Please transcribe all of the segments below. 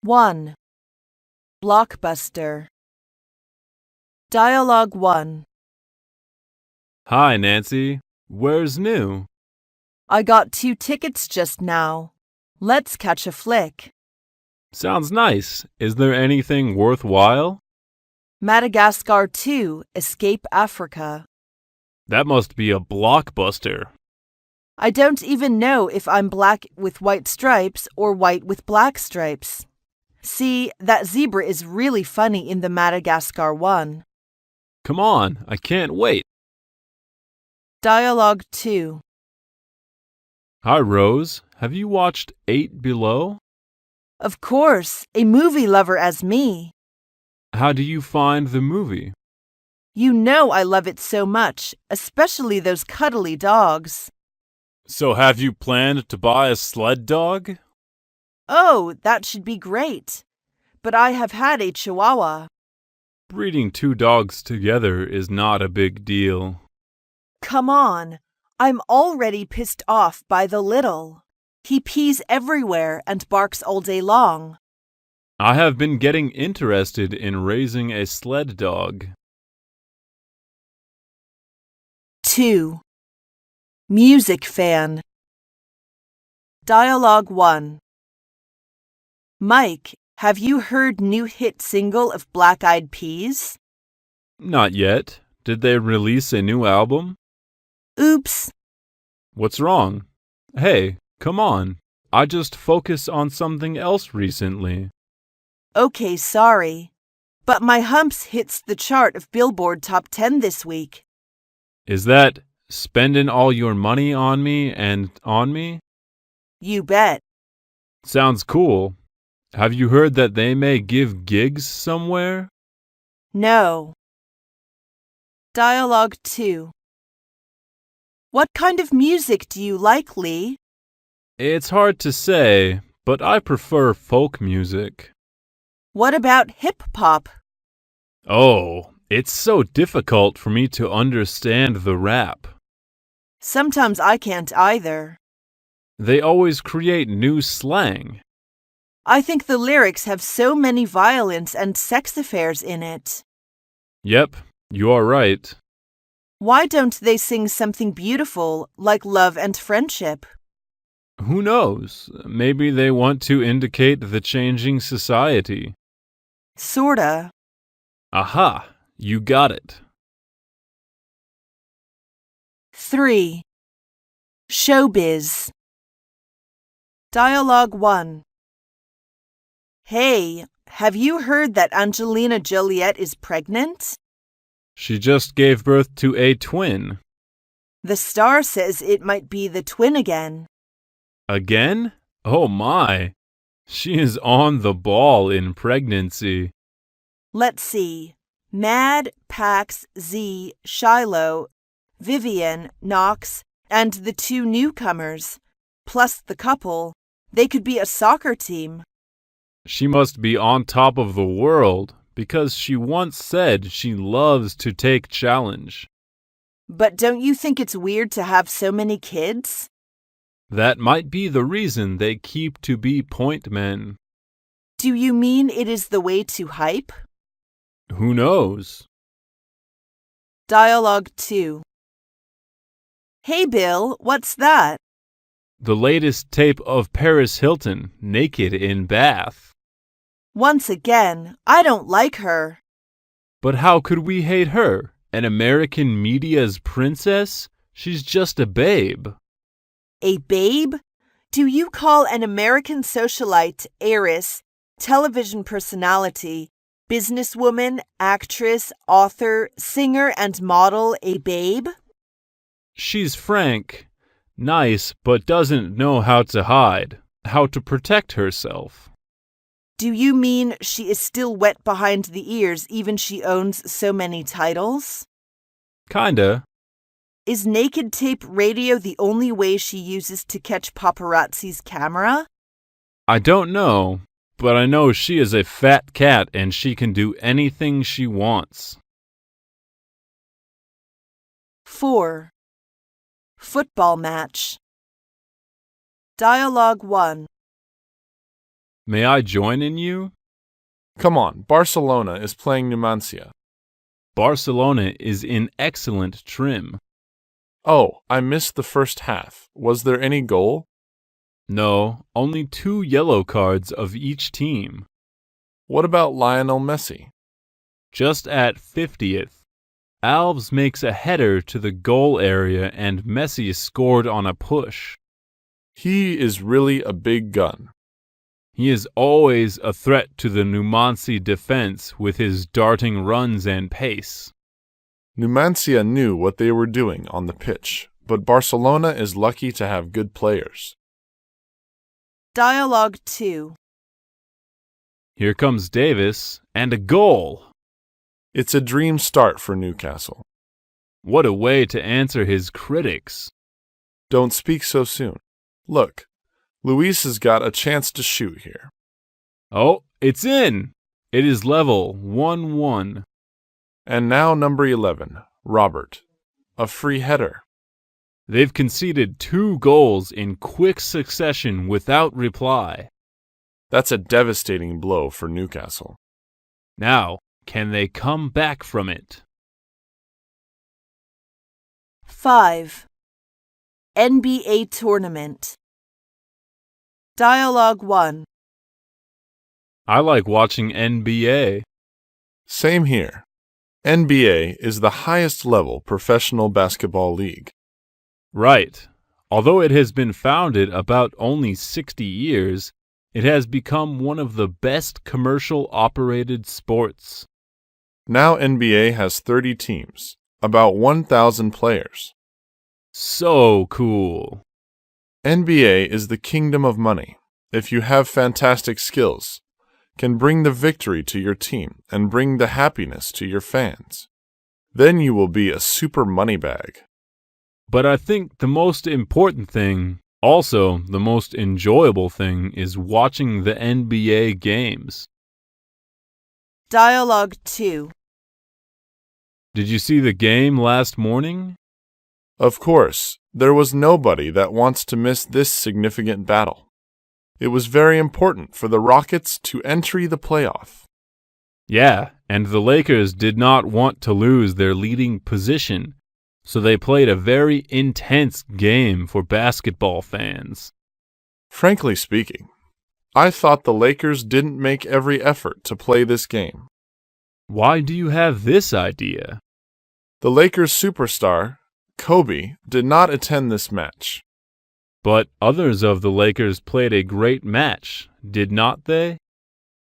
1. Blockbuster. Dialogue 1. Hi, Nancy. Where's new? I got 2 tickets just now. Let's catch a flick. Sounds nice. Is there anything worthwhile? Madagascar 2, Escape Africa. That must be a blockbuster. I don't even know if I'm black with white stripes or white with black stripes. See, that zebra is really funny in the Madagascar one. Come on, I can't wait. Dialogue 2. Hi, Rose. Have you watched 8 Below? Of course, a movie lover as me. How do you find the movie? You know I love it so much, especially those cuddly dogs. So have you planned to buy a sled dog? Oh, that should be great. But I have had a Chihuahua. Breeding 2 dogs together is not a big deal. Come on, I'm already pissed off by the little. He pees everywhere and barks all day long. I have been getting interested in raising a sled dog. 2. Music fan. Dialogue 1. Mike, have you heard new hit single of Black Eyed Peas? Not yet. Did they release a new album? Oops. What's wrong? Hey, come on. I just focused on something else recently. Okay, sorry. But my humps hits the chart of Billboard Top 10 this week. Is that spending all your money on me and on me? You bet. Sounds cool. Have you heard that they may give gigs somewhere? No. Dialogue 2. What kind of music do you like, Lee? It's hard to say, but I prefer folk music. What about hip-hop? Oh, it's so difficult for me to understand the rap. Sometimes I can't either. They always create new slang. I think the lyrics have so many violence and sex affairs in it. Yep, you are right. Why don't they sing something beautiful like love and friendship? Who knows? Maybe they want to indicate the changing society. Sorta. Aha, you got it. 3. Showbiz. Dialogue 1. Hey, have you heard that Angelina Joliet is pregnant? She just gave birth to a twin. The Star says it might be the twin again. Again? Oh my. She is on the ball in pregnancy. Let's see. Mad, Pax, Z, Shiloh, Vivian, Knox, and the 2 newcomers, plus the couple. They could be a soccer team. She must be on top of the world because she once said she loves to take challenge. But don't you think it's weird to have so many kids? That might be the reason they keep to be point men. Do you mean it is the way to hype? Who knows? Dialogue 2. Hey Bill, what's that? The latest tape of Paris Hilton naked in bath. Once again, I don't like her. But how could we hate her? An American media's princess? She's just a babe. A babe? Do you call an American socialite, heiress, television personality, businesswoman, actress, author, singer, and model a babe? She's frank, nice, but doesn't know how to hide, how to protect herself. Do you mean she is still wet behind the ears even she owns so many titles? Kinda. Is naked tape radio the only way she uses to catch paparazzi's camera? I don't know, but I know she is a fat cat and she can do anything she wants. 4. Football match. Dialogue 1. May I join in you? Come on, Barcelona is playing Numancia. Barcelona is in excellent trim. Oh, I missed the first half. Was there any goal? No, only 2 yellow cards of each team. What about Lionel Messi? Just at 50th, Alves makes a header to the goal area and Messi scored on a push. He is really a big gun. He is always a threat to the Numancia defense with his darting runs and pace. Numancia knew what they were doing on the pitch, but Barcelona is lucky to have good players. Dialogue 2. Here comes Davis, and a goal! It's a dream start for Newcastle. What a way to answer his critics. Don't speak so soon. Look, Luis has got a chance to shoot here. Oh, it's in! It is level, 1-1. And now number 11, Robert. A free header. They've conceded 2 goals in quick succession without reply. That's a devastating blow for Newcastle. Now, can they come back from it? 5. NBA Tournament. Dialogue 1. I like watching NBA. Same here. NBA is the highest level professional basketball league. Right. Although it has been founded about only 60 years, it has become one of the best commercial-operated sports. Now NBA has 30 teams, about 1,000 players. So cool. NBA is the kingdom of money. If you have fantastic skills, can bring the victory to your team and bring the happiness to your fans. Then you will be a super money bag. But I think the most important thing, also the most enjoyable thing, is watching the NBA games. Dialogue 2. Did you see the game last morning? Of course, there was nobody that wants to miss this significant battle. It was very important for the Rockets to enter the playoff. Yeah, and the Lakers did not want to lose their leading position, so they played a very intense game for basketball fans. Frankly speaking, I thought the Lakers didn't make every effort to play this game. Why do you have this idea? The Lakers superstar, Kobe, did not attend this match. But others of the Lakers played a great match, did not they?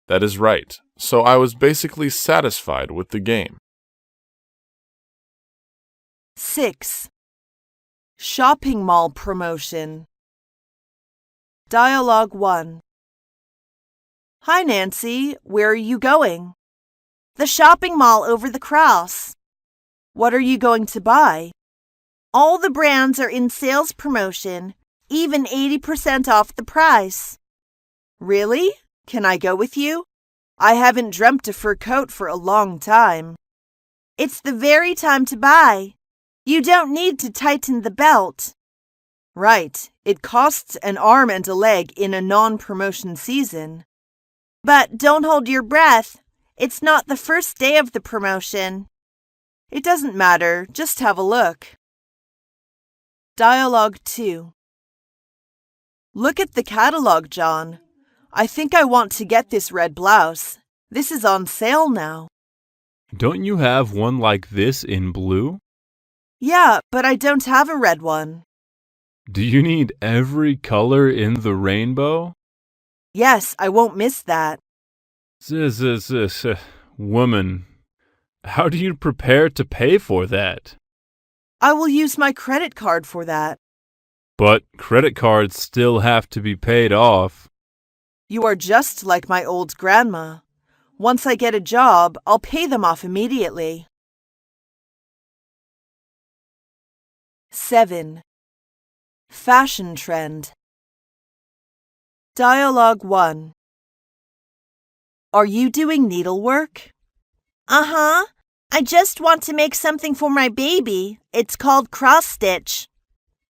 That is right, so I was basically satisfied with the game. 6. Shopping mall promotion. Dialogue 1. Hi, Nancy. Where are you going? The shopping mall over the cross. What are you going to buy? All the brands are in sales promotion, even 80% off the price. Really? Can I go with you? I haven't dreamt a fur coat for a long time. It's the very time to buy. You don't need to tighten the belt. Right, it costs an arm and a leg in a non-promotion season. But don't hold your breath. It's not the first day of the promotion. It doesn't matter, just have a look. Dialogue 2. Look at the catalog, John. I think I want to get this red blouse. This is on sale now. Don't you have one like this in blue? Yeah, but I don't have a red one. Do you need every color in the rainbow? Yes, I won't miss that. Woman, how do you prepare to pay for that? I will use my credit card for that. But credit cards still have to be paid off. You are just like my old grandma. Once I get a job, I'll pay them off immediately. 7. Fashion trend. Dialogue 1. Are you doing needlework? Uh-huh. I just want to make something for my baby. It's called cross-stitch.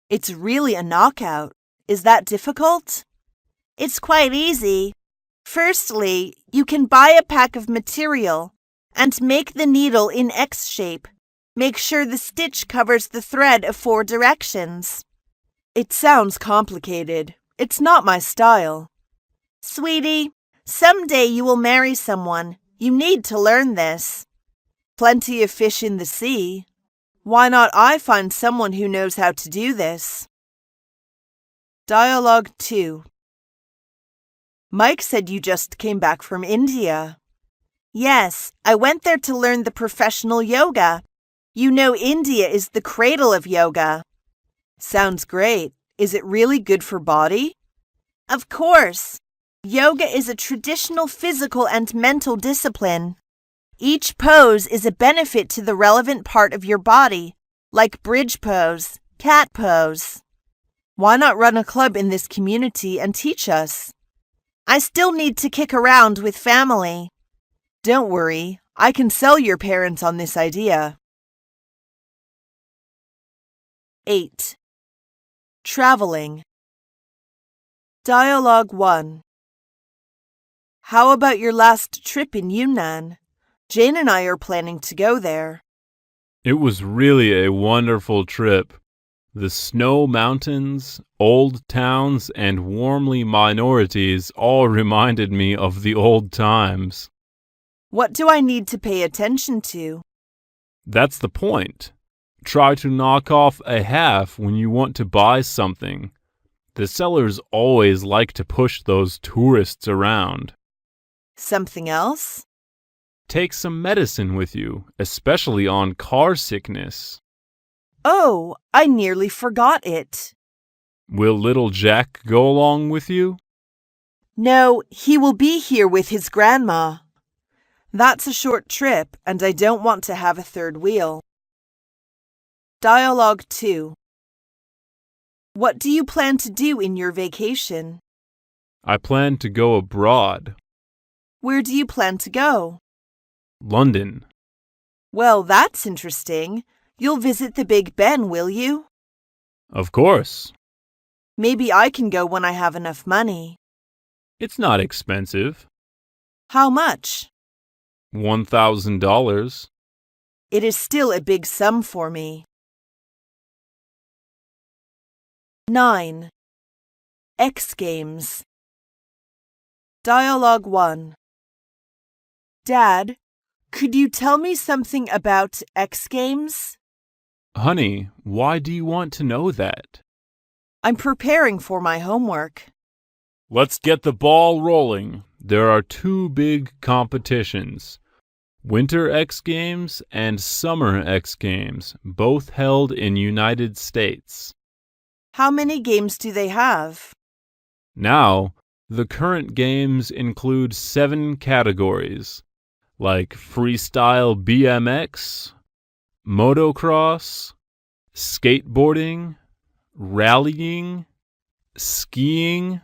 It's really a knockout. Is that difficult? It's quite easy. Firstly, you can buy a pack of material and make the needle in X shape. Make sure the stitch covers the thread of 4 directions. It sounds complicated. It's not my style. Sweetie, someday you will marry someone. You need to learn this. Plenty of fish in the sea. Why not I find someone who knows how to do this? Dialogue 2. Mike said you just came back from India. Yes, I went there to learn the professional yoga. You know India is the cradle of yoga. Sounds great. Is it really good for body? Of course. Yoga is a traditional physical and mental discipline. Each pose is a benefit to the relevant part of your body, like bridge pose, cat pose. Why not run a club in this community and teach us? I still need to kick around with family. Don't worry, I can sell your parents on this idea. 8. Traveling. Dialogue 1. How about your last trip in Yunnan? Jane and I are planning to go there. It was really a wonderful trip. The snow mountains, old towns, and warmly minorities all reminded me of the old times. What do I need to pay attention to? That's the point. Try to knock off a half when you want to buy something. The sellers always like to push those tourists around. Something else? Take some medicine with you, especially on car sickness. Oh, I nearly forgot it. Will little Jack go along with you? No, he will be here with his grandma. That's a short trip, and I don't want to have a third wheel. Dialogue 2. What do you plan to do in your vacation? I plan to go abroad. Where do you plan to go? London. Well, that's interesting. You'll visit the Big Ben, will you? Of course. Maybe I can go when I have enough money. It's not expensive. How much? $1,000. It is still a big sum for me. 9. X Games. Dialogue 1. Dad, could you tell me something about X Games? Honey, why do you want to know that? I'm preparing for my homework. Let's get the ball rolling. There are 2 big competitions. Winter X Games and Summer X Games, both held in United States. How many games do they have? Now, the current games include 7 categories, like freestyle BMX, motocross, skateboarding, rallying, skiing,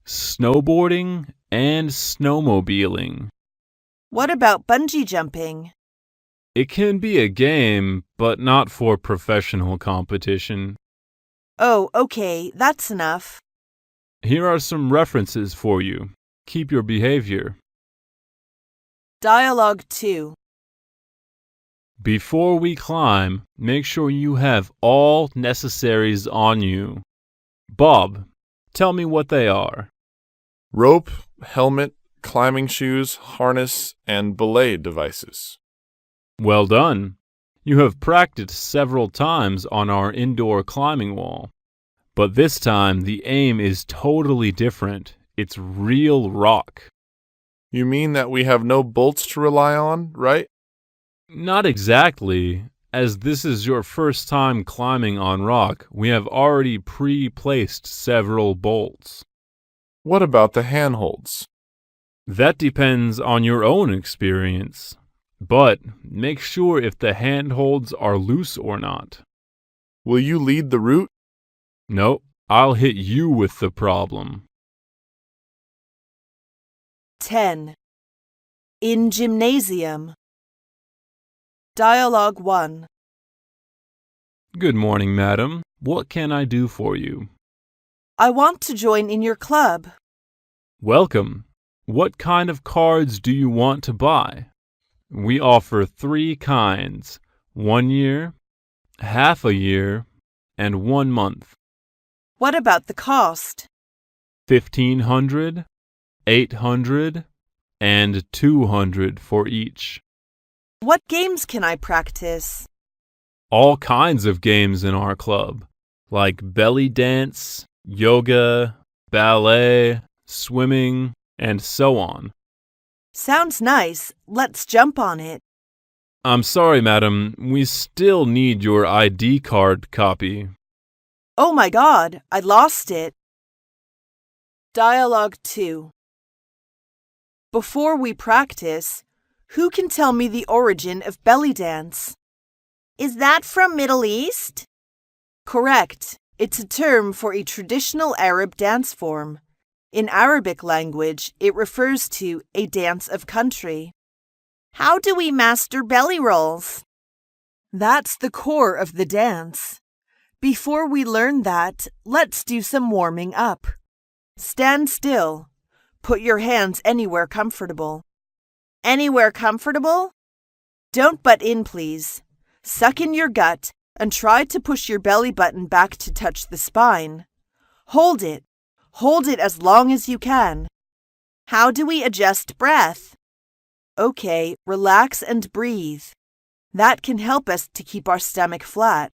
snowboarding, and snowmobiling. What about bungee jumping? It can be a game, but not for professional competition. Oh, okay, that's enough. Here are some references for you. Keep your behavior. Dialogue 2. Before we climb, make sure you have all necessaries on you. Bob, tell me what they are. Rope, helmet, climbing shoes, harness, and belay devices. Well done. You have practiced several times on our indoor climbing wall. But this time, the aim is totally different. It's real rock. You mean that we have no bolts to rely on, right? Not exactly. As this is your first time climbing on rock, we have already pre-placed several bolts. What about the handholds? That depends on your own experience. But make sure if the handholds are loose or not. Will you lead the route? Nope, I'll hit you with the problem. 10. In gymnasium. Dialogue 1. Good morning, madam. What can I do for you? I want to join in your club. Welcome. What kind of cards do you want to buy? We offer 3 kinds: 1 year, half a year, and 1 month. What about the cost? 1,500, 800, and 200 for each. What games can I practice? All kinds of games in our club, like belly dance, yoga, ballet, swimming, and so on. Sounds nice. Let's jump on it. I'm sorry, madam, we still need your ID card copy. Oh my God, I lost it. Dialogue 2. Before we practice, who can tell me the origin of belly dance? Is that from Middle East? Correct. It's a term for a traditional Arab dance form. In Arabic language, it refers to a dance of country. How do we master belly rolls? That's the core of the dance. Before we learn that, let's do some warming up. Stand still. Put your hands anywhere comfortable. Anywhere comfortable? Don't butt in, please. Suck in your gut and try to push your belly button back to touch the spine. Hold it. Hold it as long as you can. How do we adjust breath? Okay, relax and breathe. That can help us to keep our stomach flat.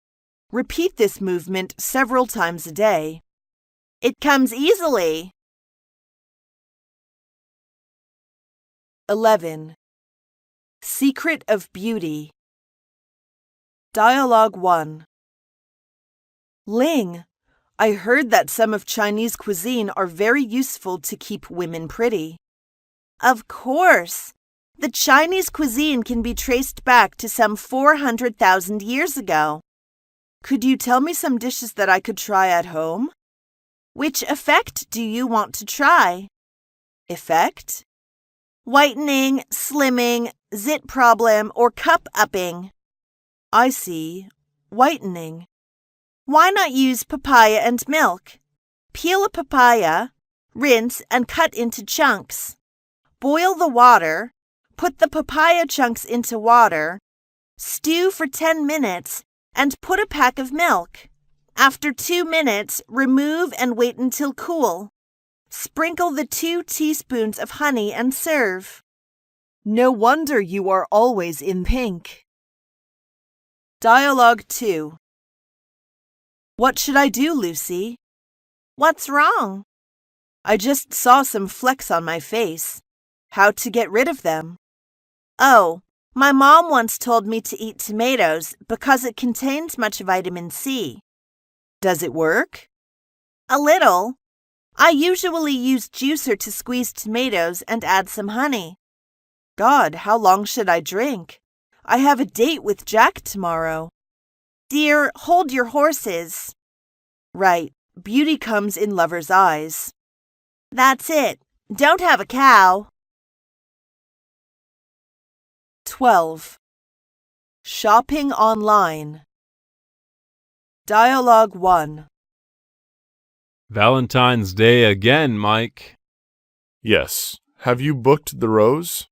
Repeat this movement several times a day. It comes easily. 11. Secret of Beauty. Dialogue 1. Ling, I heard that some of Chinese cuisine are very useful to keep women pretty. Of course. The Chinese cuisine can be traced back to some 400,000 years ago. Could you tell me some dishes that I could try at home? Which effect do you want to try? Effect? Whitening, slimming, zit problem, or cup upping. I see. Whitening. Why not use papaya and milk? Peel a papaya, rinse, and cut into chunks. Boil the water. Put the papaya chunks into water. Stew for 10 minutes and put a pack of milk. After 2 minutes, remove and wait until cool. Sprinkle the 2 teaspoons of honey and serve. No wonder you are always in pink. Dialogue 2. What should I do, Lucy? What's wrong? I just saw some flecks on my face. How to get rid of them? Oh, my mom once told me to eat tomatoes because it contains much vitamin C. Does it work? A little. I usually use juicer to squeeze tomatoes and add some honey. God, how long should I drink? I have a date with Jack tomorrow. Dear, hold your horses. Right, beauty comes in lovers' eyes. That's it. Don't have a cow. 12. Shopping online. Dialogue 1. Valentine's Day again, Mike. Yes. Have you booked the rose?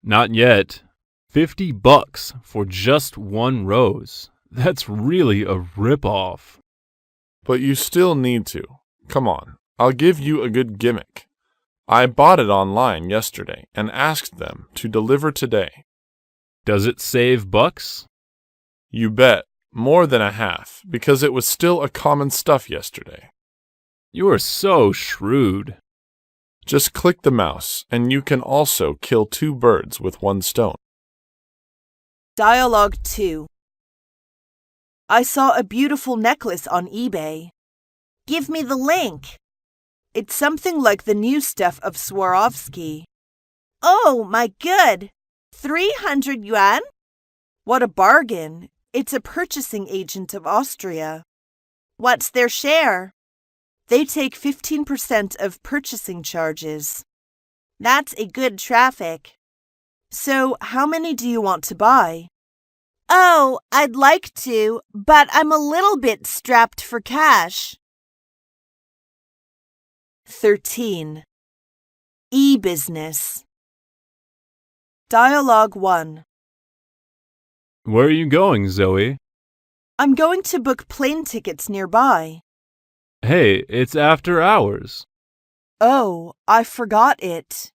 Not yet. $50 for just 1 rose. That's really a rip-off. But you still need to. Come on, I'll give you a good gimmick. I bought it online yesterday and asked them to deliver today. Does it save bucks? You bet. More than a half, because it was still a common stuff yesterday. You are so shrewd. Just click the mouse, and you can also kill 2 birds with 1 stone. Dialogue 2. I saw a beautiful necklace on eBay. Give me the link. It's something like the new stuff of Swarovski. Oh, my good! 300 yuan? What a bargain! It's a purchasing agent of Austria. What's their share? They take 15% of purchasing charges. That's a good traffic. So, how many do you want to buy? Oh, I'd like to, but I'm a little bit strapped for cash. 13. E-business. Dialogue 1. Where are you going, Zoe? I'm going to book plane tickets nearby. Hey, it's after hours. Oh, I forgot it.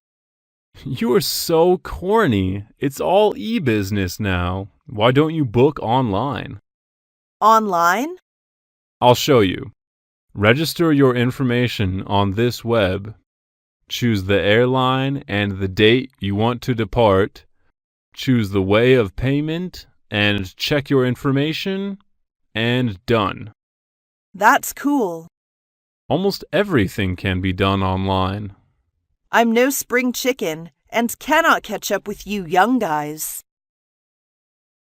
You are so corny. It's all e-business now. Why don't you book online? Online? I'll show you. Register your information on this web. Choose the airline and the date you want to depart. Choose the way of payment and check your information, and done. That's cool. Almost everything can be done online. I'm no spring chicken and cannot catch up with you young guys.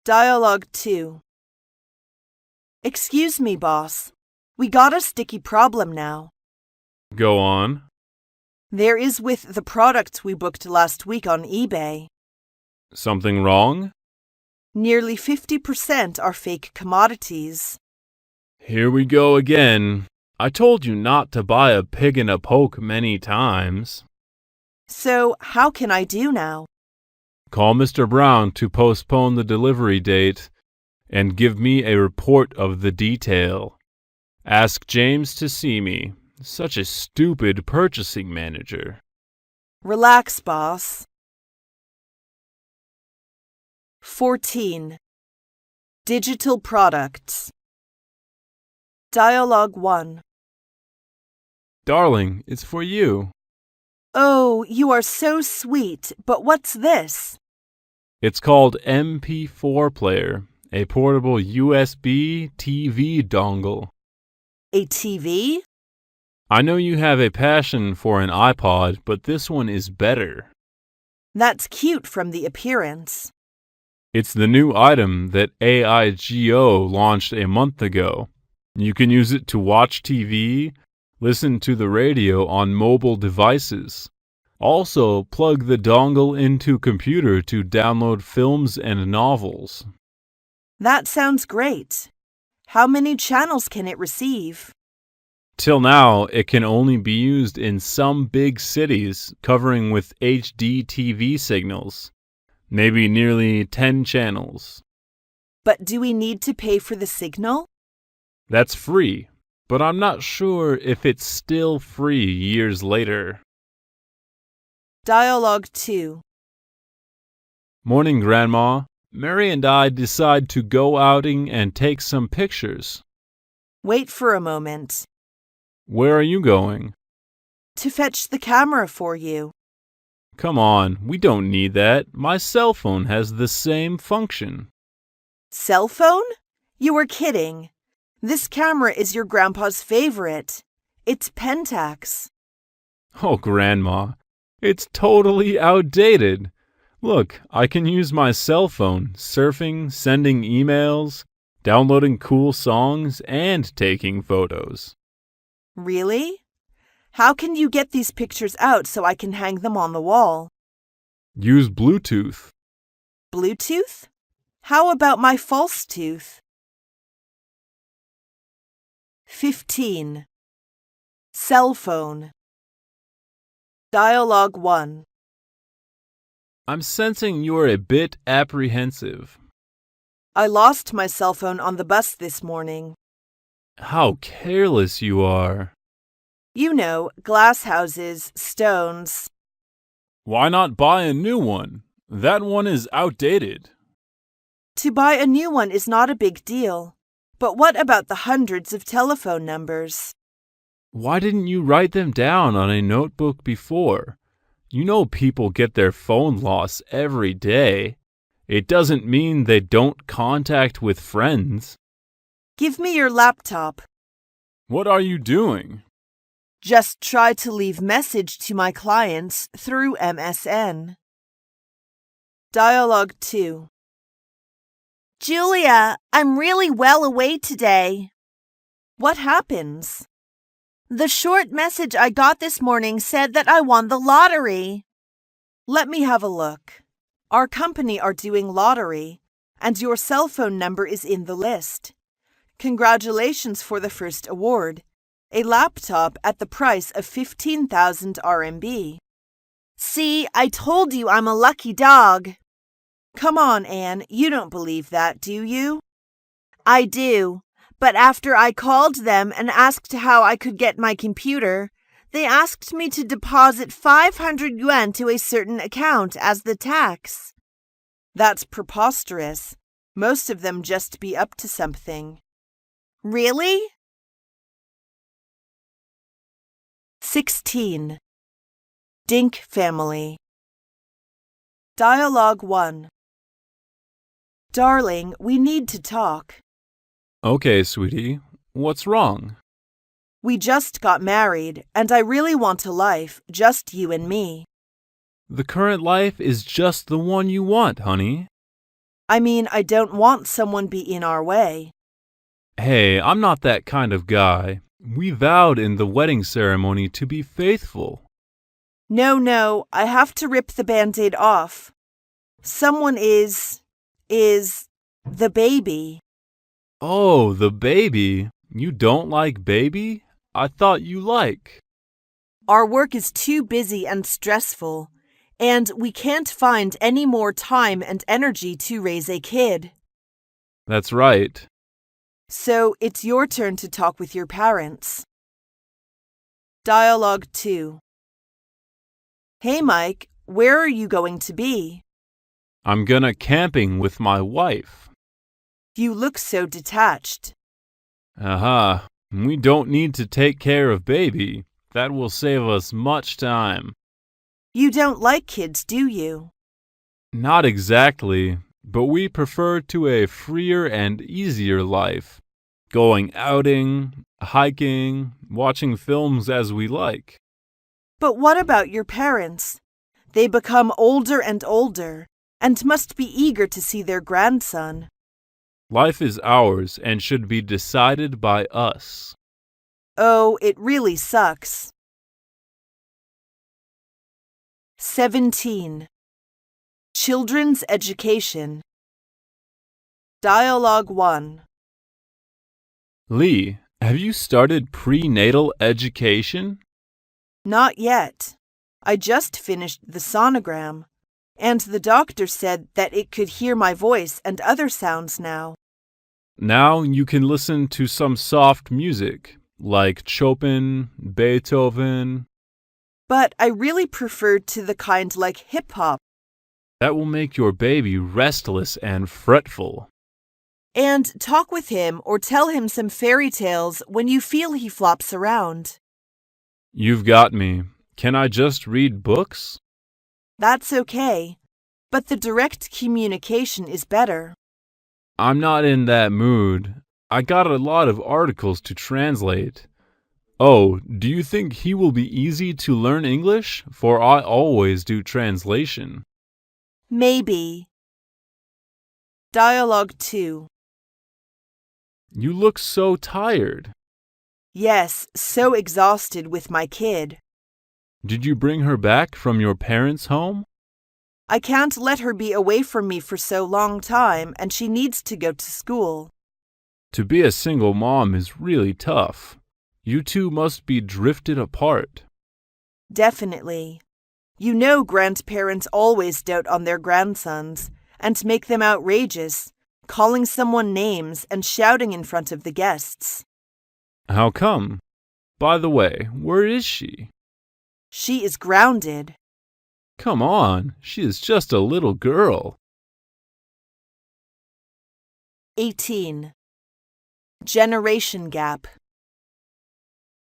Dialogue 2. Excuse me, boss. We got a sticky problem now. Go on. There is with the products we booked last week on eBay. Something wrong? Nearly 50% are fake commodities. Here we go again. I told you not to buy a pig in a poke many times. So, how can I do now? Call Mr. Brown to postpone the delivery date and give me a report of the detail. Ask James to see me. Such a stupid purchasing manager. Relax, boss. 14. Digital products. Dialogue 1. Darling, it's for you. Oh, you are so sweet, but what's this? It's called MP4 Player, a portable USB TV dongle. A TV? I know you have a passion for an iPod, but this one is better. That's cute from the appearance. It's the new item that AIGO launched a month ago. You can use it to watch TV, listen to the radio on mobile devices. Also, plug the dongle into computer to download films and novels. That sounds great. How many channels can it receive? Till now, it can only be used in some big cities covering with HD TV signals. Maybe nearly 10 channels. But do we need to pay for the signal? That's free, but I'm not sure if it's still free years later. Dialogue 2. Morning, Grandma. Mary and I decide to go outing and take some pictures. Wait for a moment. Where are you going? To fetch the camera for you. Come on, we don't need that. My cell phone has the same function. Cell phone? You were kidding. This camera is your grandpa's favorite. It's Pentax. Oh, Grandma, it's totally outdated. Look, I can use my cell phone, surfing, sending emails, downloading cool songs, and taking photos. Really? How can you get these pictures out so I can hang them on the wall? Use Bluetooth. Bluetooth? How about my false tooth? 15. Cell phone. Dialogue 1. I'm sensing you're a bit apprehensive. I lost my cell phone on the bus this morning. How careless you are. You know, glass houses, stones. Why not buy a new one? That one is outdated. To buy a new one is not a big deal. But what about the hundreds of telephone numbers? Why didn't you write them down on a notebook before? You know people get their phone lost every day. It doesn't mean they don't contact with friends. Give me your laptop. What are you doing? Just try to leave message to my clients through MSN. Dialogue 2. Julia, I'm really well away today. What happens? The short message I got this morning said that I won the lottery. Let me have a look. Our company are doing lottery, and your cell phone number is in the list. Congratulations for the first award, a laptop at the price of 15,000 RMB. See, I told you I'm a lucky dog. Come on, Anne, you don't believe that, do you? I do, but after I called them and asked how I could get my computer, they asked me to deposit 500 yuan to a certain account as the tax. That's preposterous. Most of them just be up to something. Really? 16. Dink Family. Dialogue 1. Darling, we need to talk. Okay, sweetie. What's wrong? We just got married, and I really want a life, just you and me. The current life is just the one you want, honey. I mean, I don't want someone be in our way. Hey, I'm not that kind of guy. We vowed in the wedding ceremony to be faithful. No, I have to rip the Band-Aid off. Someone is the baby. Oh, the baby. You don't like baby? I thought you like. Our work is too busy and stressful, and we can't find any more time and energy to raise a kid. That's right. So it's your turn to talk with your parents. Dialogue 2. Hey, Mike, where are you going to be? I'm gonna camping with my wife. You look so detached. Aha. We don't need to take care of baby. That will save us much time. You don't like kids, do you? Not exactly, but we prefer to a freer and easier life. Going outing, hiking, watching films as we like. But what about your parents? They become older and older, and must be eager to see their grandson. Life is ours and should be decided by us. Oh, it really sucks. 17. Children's Education. Dialogue 1. Lee, have you started prenatal education? Not yet. I just finished the sonogram, and the doctor said that it could hear my voice and other sounds now. Now you can listen to some soft music, like Chopin, Beethoven. But I really preferred to the kind like hip-hop. That will make your baby restless and fretful. And talk with him or tell him some fairy tales when you feel he flops around. You've got me. Can I just read books? That's okay, but the direct communication is better. I'm not in that mood. I got a lot of articles to translate. Oh, do you think he will be easy to learn English? For I always do translation. Maybe. Dialogue 2. You look so tired. Yes, so exhausted with my kid. Did you bring her back from your parents' home? I can't let her be away from me for so long time, and she needs to go to school. To be a single mom is really tough. You two must be drifted apart. Definitely. You know grandparents always dote on their grandsons and make them outrageous, calling someone names and shouting in front of the guests. How come? By the way, where is she? She is grounded. Come on, she is just a little girl. 18. Generation Gap.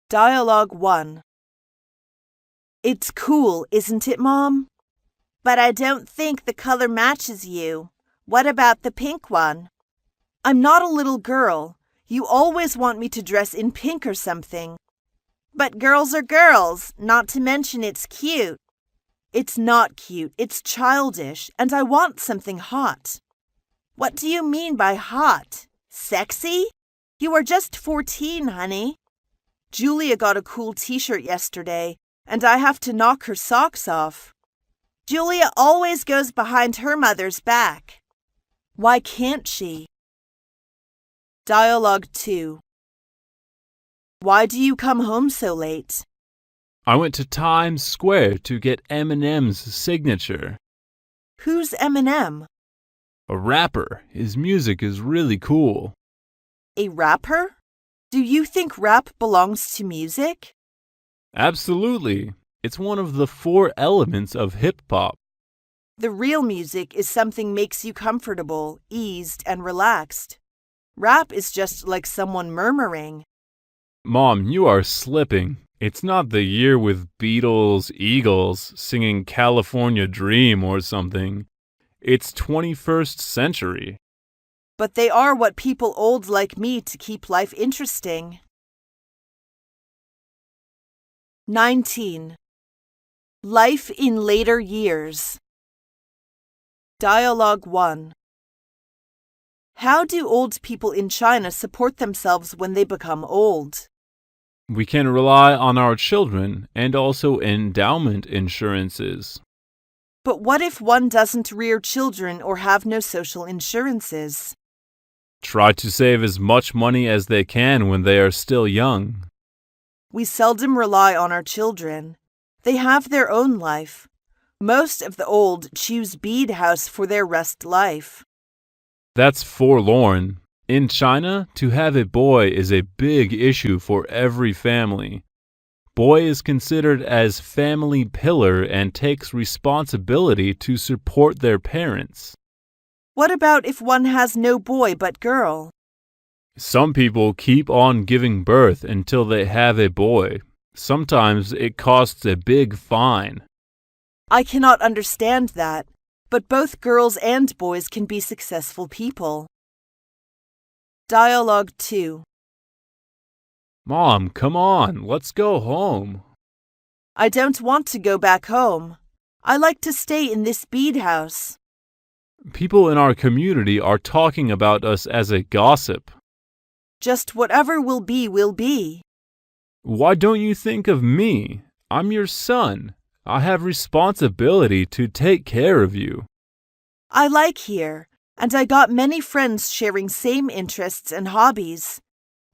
Dialogue 1. It's cool, isn't it, Mom? But I don't think the color matches you. What about the pink one? I'm not a little girl. You always want me to dress in pink or something. But girls are girls, not to mention it's cute. It's not cute, it's childish, and I want something hot. What do you mean by hot? Sexy? You are just 14, honey. Julia got a cool t-shirt yesterday, and I have to knock her socks off. Julia always goes behind her mother's back. Why can't she? Dialogue 2. Why do you come home so late? I went to Times Square to get Eminem's signature. Who's Eminem? A rapper. His music is really cool. A rapper? Do you think rap belongs to music? Absolutely. It's one of the 4 elements of hip-hop. The real music is something makes you comfortable, eased, and relaxed. Rap is just like someone murmuring. Mom, you are slipping. It's not the year with Beatles, Eagles singing California Dream or something. It's 21st century. But they are what people old like me to keep life interesting. 19. Life in later years. Dialogue 1. How do old people in China support themselves when they become old? We can rely on our children and also endowment insurances. But what if one doesn't rear children or have no social insurances? Try to save as much money as they can when they are still young. We seldom rely on our children. They have their own life. Most of the old choose bead house for their rest life. That's forlorn. In China, to have a boy is a big issue for every family. Boy is considered as family pillar and takes responsibility to support their parents. What about if one has no boy but girl? Some people keep on giving birth until they have a boy. Sometimes it costs a big fine. I cannot understand that, but both girls and boys can be successful people. Dialogue 2. Mom, come on, let's go home. I don't want to go back home. I like to stay in this bead house. People in our community are talking about us as a gossip. Just whatever will be, will be. Why don't you think of me? I'm your son. I have responsibility to take care of you. I like here, and I got many friends sharing same interests and hobbies.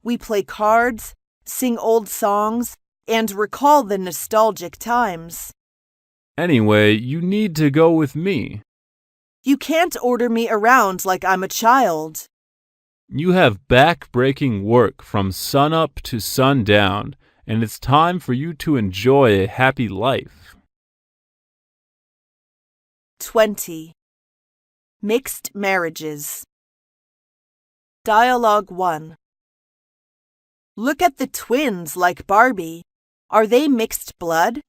We play cards, sing old songs, and recall the nostalgic times. Anyway, you need to go with me. You can't order me around like I'm a child. You have back-breaking work from sunup to sundown, and it's time for you to enjoy a happy life. 20. Mixed marriages. Dialogue 1. Look at the twins like Barbie. Are they mixed blood?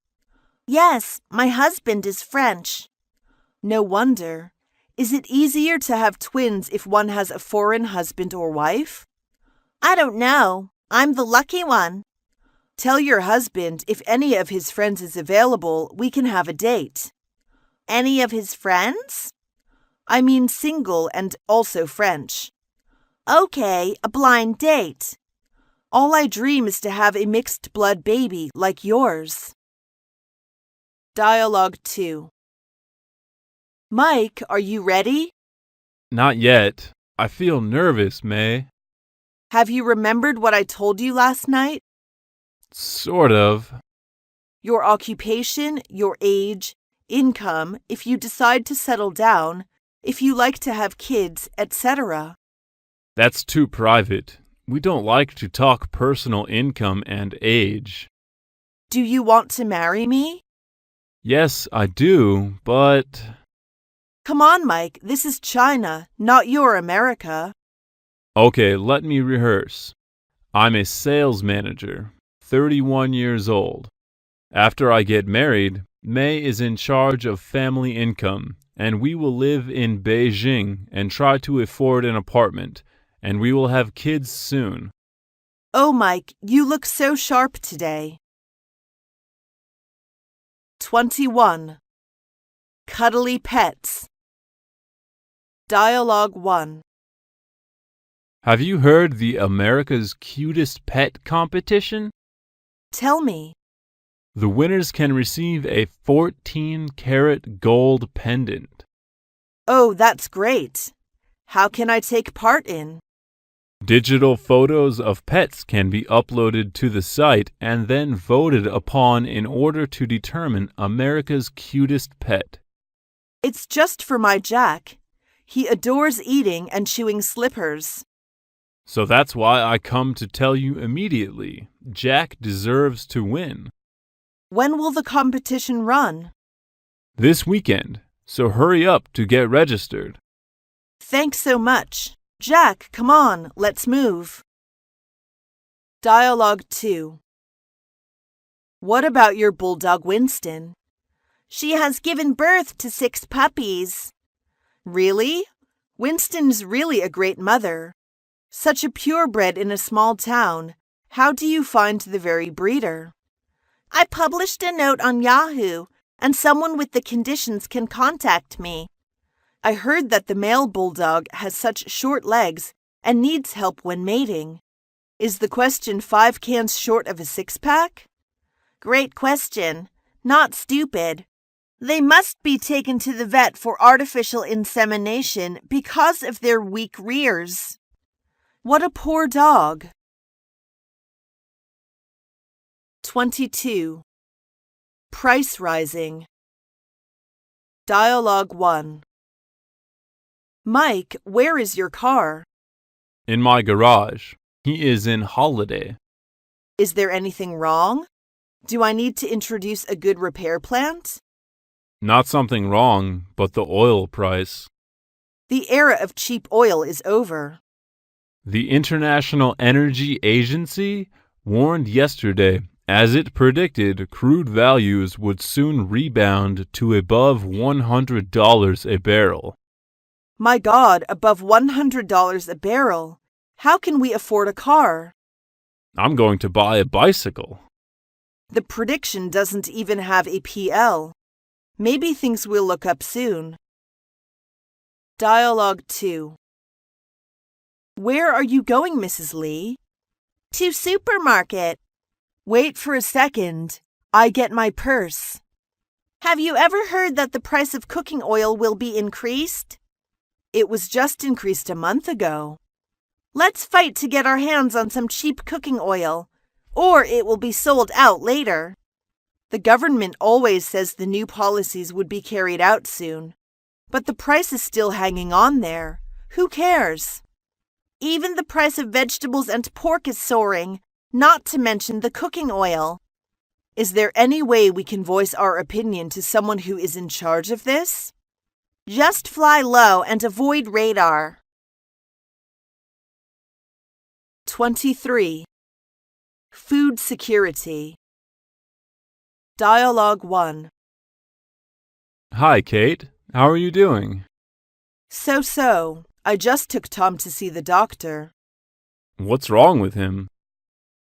Yes, my husband is French. No wonder. Is it easier to have twins if one has a foreign husband or wife? I don't know. I'm the lucky one. Tell your husband if any of his friends is available, we can have a date. Any of his friends? I mean single and also French. Okay, a blind date. All I dream is to have a mixed blood baby like yours. Dialogue 2. Mike, are you ready? Not yet. I feel nervous, May. Have you remembered what I told you last night? Sort of. Your occupation, your age, income, if you decide to settle down, if you like to have kids, etc. That's too private. We don't like to talk personal income and age. Do you want to marry me? Yes, I do, but... Come on, Mike, this is China, not your America. Okay, let me rehearse. I'm a sales manager, 31 years old. After I get married, May is in charge of family income, and we will live in Beijing and try to afford an apartment, and we will have kids soon. Oh, Mike, you look so sharp today. 21. Cuddly pets. Dialogue 1. Have you heard the America's Cutest Pet competition? Tell me. The winners can receive a 14-karat gold pendant. Oh, that's great. How can I take part in? Digital photos of pets can be uploaded to the site and then voted upon in order to determine America's cutest pet. It's just for my Jack. He adores eating and chewing slippers. So that's why I come to tell you immediately. Jack deserves to win. When will the competition run? This weekend, so hurry up to get registered. Thanks so much. Jack, come on, let's move. Dialogue 2. What about your bulldog Winston? She has given birth to 6 puppies. Really? Winston's really a great mother. Such a purebred in a small town. How do you find the very breeder? I published a note on Yahoo, and someone with the conditions can contact me. I heard that the male bulldog has such short legs and needs help when mating. Is the question 5 cans short of a 6-pack? Great question. Not stupid. They must be taken to the vet for artificial insemination because of their weak rears. What a poor dog. 22. Price rising. Dialogue 1. Mike, where is your car? In my garage. He is in holiday. Is there anything wrong? Do I need to introduce a good repair plant? Not something wrong, but the oil price. The era of cheap oil is over. The International Energy Agency warned yesterday, as it predicted crude values would soon rebound to above $100 a barrel. My God, above $100 a barrel. How can we afford a car? I'm going to buy a bicycle. The prediction doesn't even have a PL. Maybe things will look up soon. Dialogue 2. Where are you going, Mrs. Lee? To supermarket. Wait for a second. I get my purse. Have you ever heard that the price of cooking oil will be increased? It was just increased a month ago. Let's fight to get our hands on some cheap cooking oil, or it will be sold out later. The government always says the new policies would be carried out soon, but the price is still hanging on there. Who cares? Even the price of vegetables and pork is soaring, not to mention the cooking oil. Is there any way we can voice our opinion to someone who is in charge of this? Just fly low and avoid radar. 23. Food security. Dialogue 1. Hi, Kate. How are you doing? So. I just took Tom to see the doctor. What's wrong with him?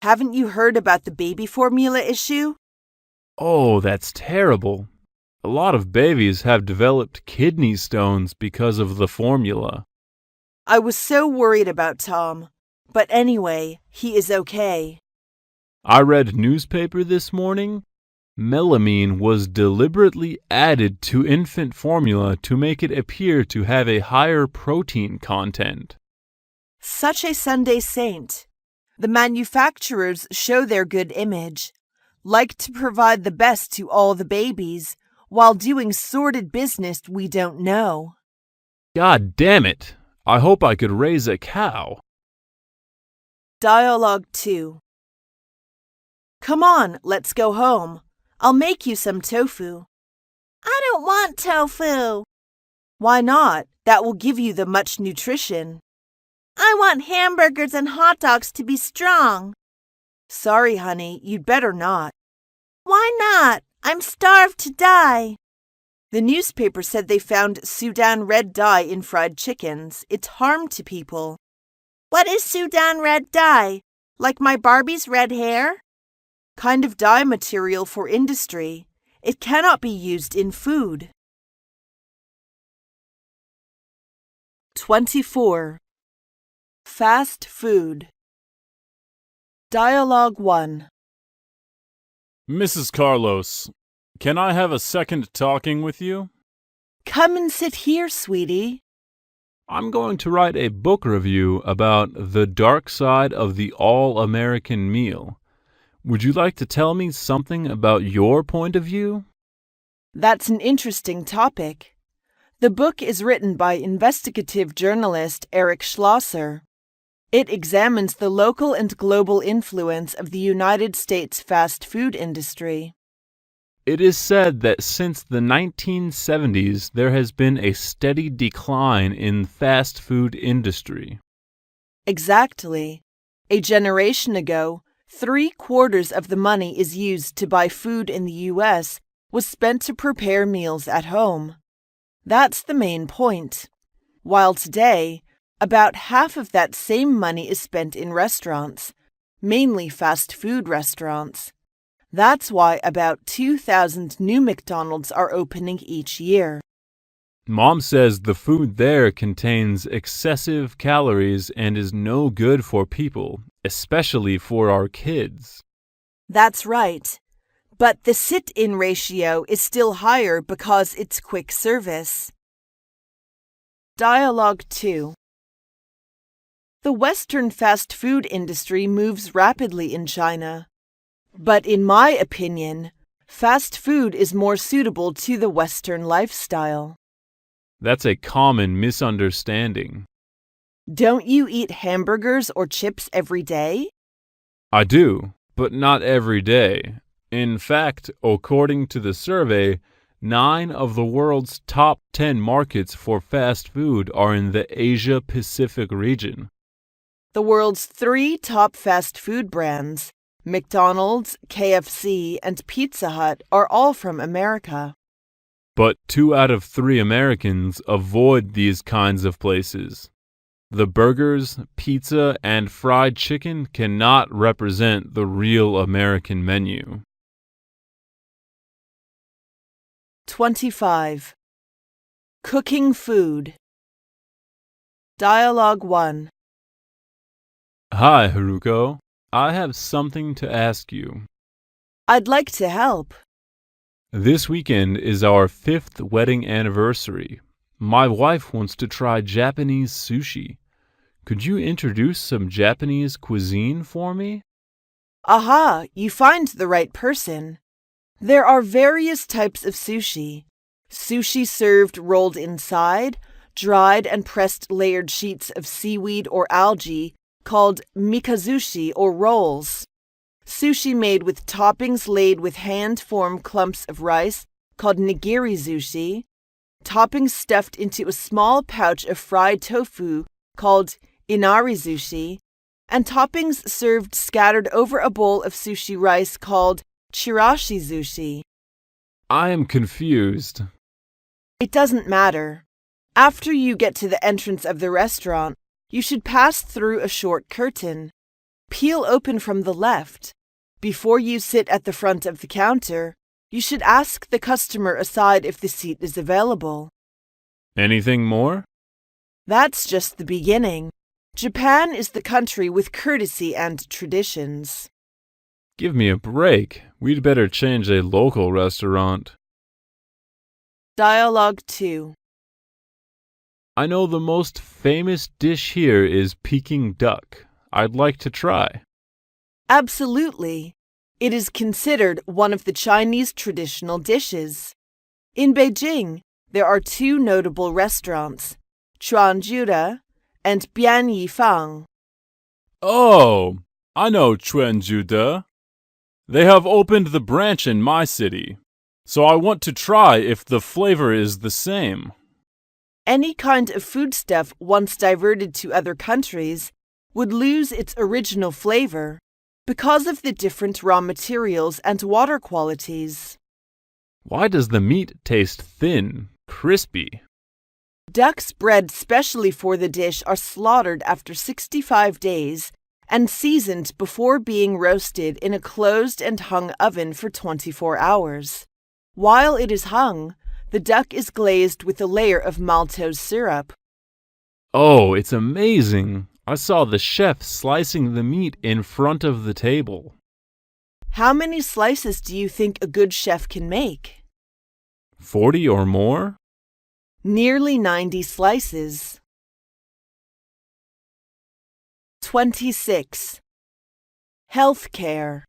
Haven't you heard about the baby formula issue? Oh, that's terrible. A lot of babies have developed kidney stones because of the formula. I was so worried about Tom. But anyway, he is okay. I read a newspaper this morning. Melamine was deliberately added to infant formula to make it appear to have a higher protein content. Such a Sunday saint. The manufacturers show their good image, like to provide the best to all the babies, while doing sordid business we don't know. God damn it! I hope I could raise a cow. Dialogue 2. Come on, let's go home. I'll make you some tofu. I don't want tofu. Why not? That will give you the much nutrition. I want hamburgers and hot dogs to be strong. Sorry, honey, you'd better not. Why not? I'm starved to die. The newspaper said they found Sudan red dye in fried chickens. It's harm to people. What is Sudan red dye? Like my Barbie's red hair? Kind of dye material for industry. It cannot be used in food. 24. Fast food. Dialogue 1. Mrs. Carlos, can I have a second talking with you? Come and sit here, sweetie. I'm going to write a book review about the dark side of the all-American meal. Would you like to tell me something about your point of view? That's an interesting topic. The book is written by investigative journalist Eric Schlosser. It examines the local and global influence of the United States fast food industry. It is said that since the 1970s, there has been a steady decline in fast food industry. Exactly. A generation ago, 3/4 of the money is used to buy food in the U.S. was spent to prepare meals at home. That's the main point. While today, about half of that same money is spent in restaurants, mainly fast food restaurants. That's why about 2,000 new McDonald's are opening each year. Mom says the food there contains excessive calories and is no good for people, especially for our kids. That's right. But the sit-in ratio is still higher because it's quick service. Dialogue 2. The Western fast food industry moves rapidly in China. But in my opinion, fast food is more suitable to the Western lifestyle. That's a common misunderstanding. Don't you eat hamburgers or chips every day? I do, but not every day. In fact, according to the survey, 9 of the world's top 10 markets for fast food are in the Asia-Pacific region. The world's 3 top fast food brands, McDonald's, KFC, and Pizza Hut, are all from America. But 2 out of 3 Americans avoid these kinds of places. The burgers, pizza, and fried chicken cannot represent the real American menu. 25. Cooking food. Dialogue 1. Hi, Haruko. I have something to ask you. I'd like to help. This weekend is our 5th wedding anniversary. My wife wants to try Japanese sushi. Could you introduce some Japanese cuisine for me? Aha, you find the right person. There are various types of sushi. Sushi served rolled inside, dried and pressed layered sheets of seaweed or algae called mikazushi or rolls. Sushi made with toppings laid with hand-formed clumps of rice called nigiri sushi. Toppings stuffed into a small pouch of fried tofu called inari sushi. And toppings served scattered over a bowl of sushi rice called chirashi sushi. I am confused. It doesn't matter. After you get to the entrance of the restaurant, you should pass through a short curtain. Peel open from the left. Before you sit at the front of the counter, you should ask the customer aside if the seat is available. Anything more? That's just the beginning. Japan is the country with courtesy and traditions. Give me a break. We'd better change a local restaurant. Dialogue 2. I know the most famous dish here is Peking duck. I'd like to try. Absolutely. It is considered one of the Chinese traditional dishes. In Beijing, there are 2 notable restaurants, Chuanjuda and Bian Yifang. Oh, I know Chuanjuda. They have opened the branch in my city, so I want to try if the flavor is the same. Any kind of foodstuff once diverted to other countries would lose its original flavor because of the different raw materials and water qualities. Why does the meat taste thin, crispy? Ducks bred specially for the dish are slaughtered after 65 days and seasoned before being roasted in a closed and hung oven for 24 hours. While it is hung, the duck is glazed with a layer of maltose syrup. Oh, it's amazing. I saw the chef slicing the meat in front of the table. How many slices do you think a good chef can make? 40 or more? Nearly 90 slices. 26. Healthcare.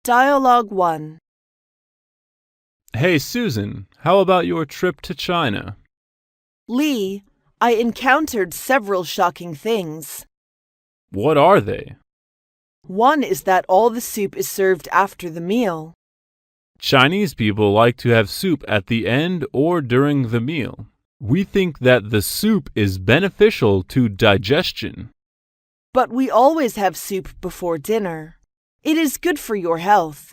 Dialogue 1. Hey, Susan, how about your trip to China? Lee, I encountered several shocking things. What are they? One is that all the soup is served after the meal. Chinese people like to have soup at the end or during the meal. We think that the soup is beneficial to digestion. But we always have soup before dinner. It is good for your health.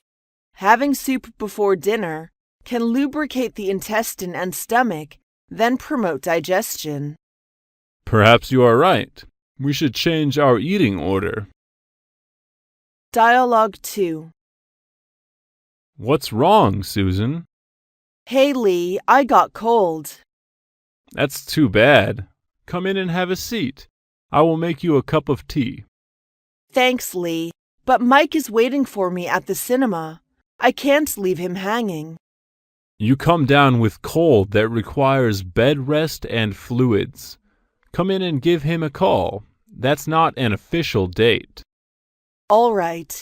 Having soup before dinner can lubricate the intestine and stomach, then promote digestion. Perhaps you are right. We should change our eating order. Dialogue 2. What's wrong, Susan? Hey Lee, I got cold. That's too bad. Come in and have a seat. I will make you a cup of tea. Thanks, Lee, but Mike is waiting for me at the cinema. I can't leave him hanging. You come down with cold that requires bed rest and fluids. Come in and give him a call. That's not an official date. All right.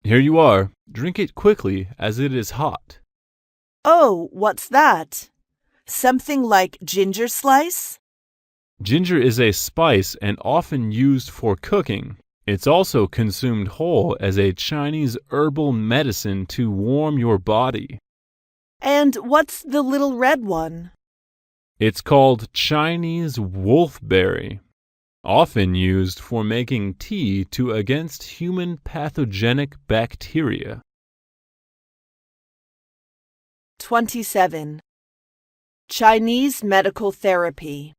Here you are. Drink it quickly, as it is hot. Oh, what's that? Something like ginger slice? Ginger is a spice and often used for cooking. It's also consumed whole as a Chinese herbal medicine to warm your body. And what's the little red one? It's called Chinese wolfberry, often used for making tea to against human pathogenic bacteria. 27. Chinese medical therapy.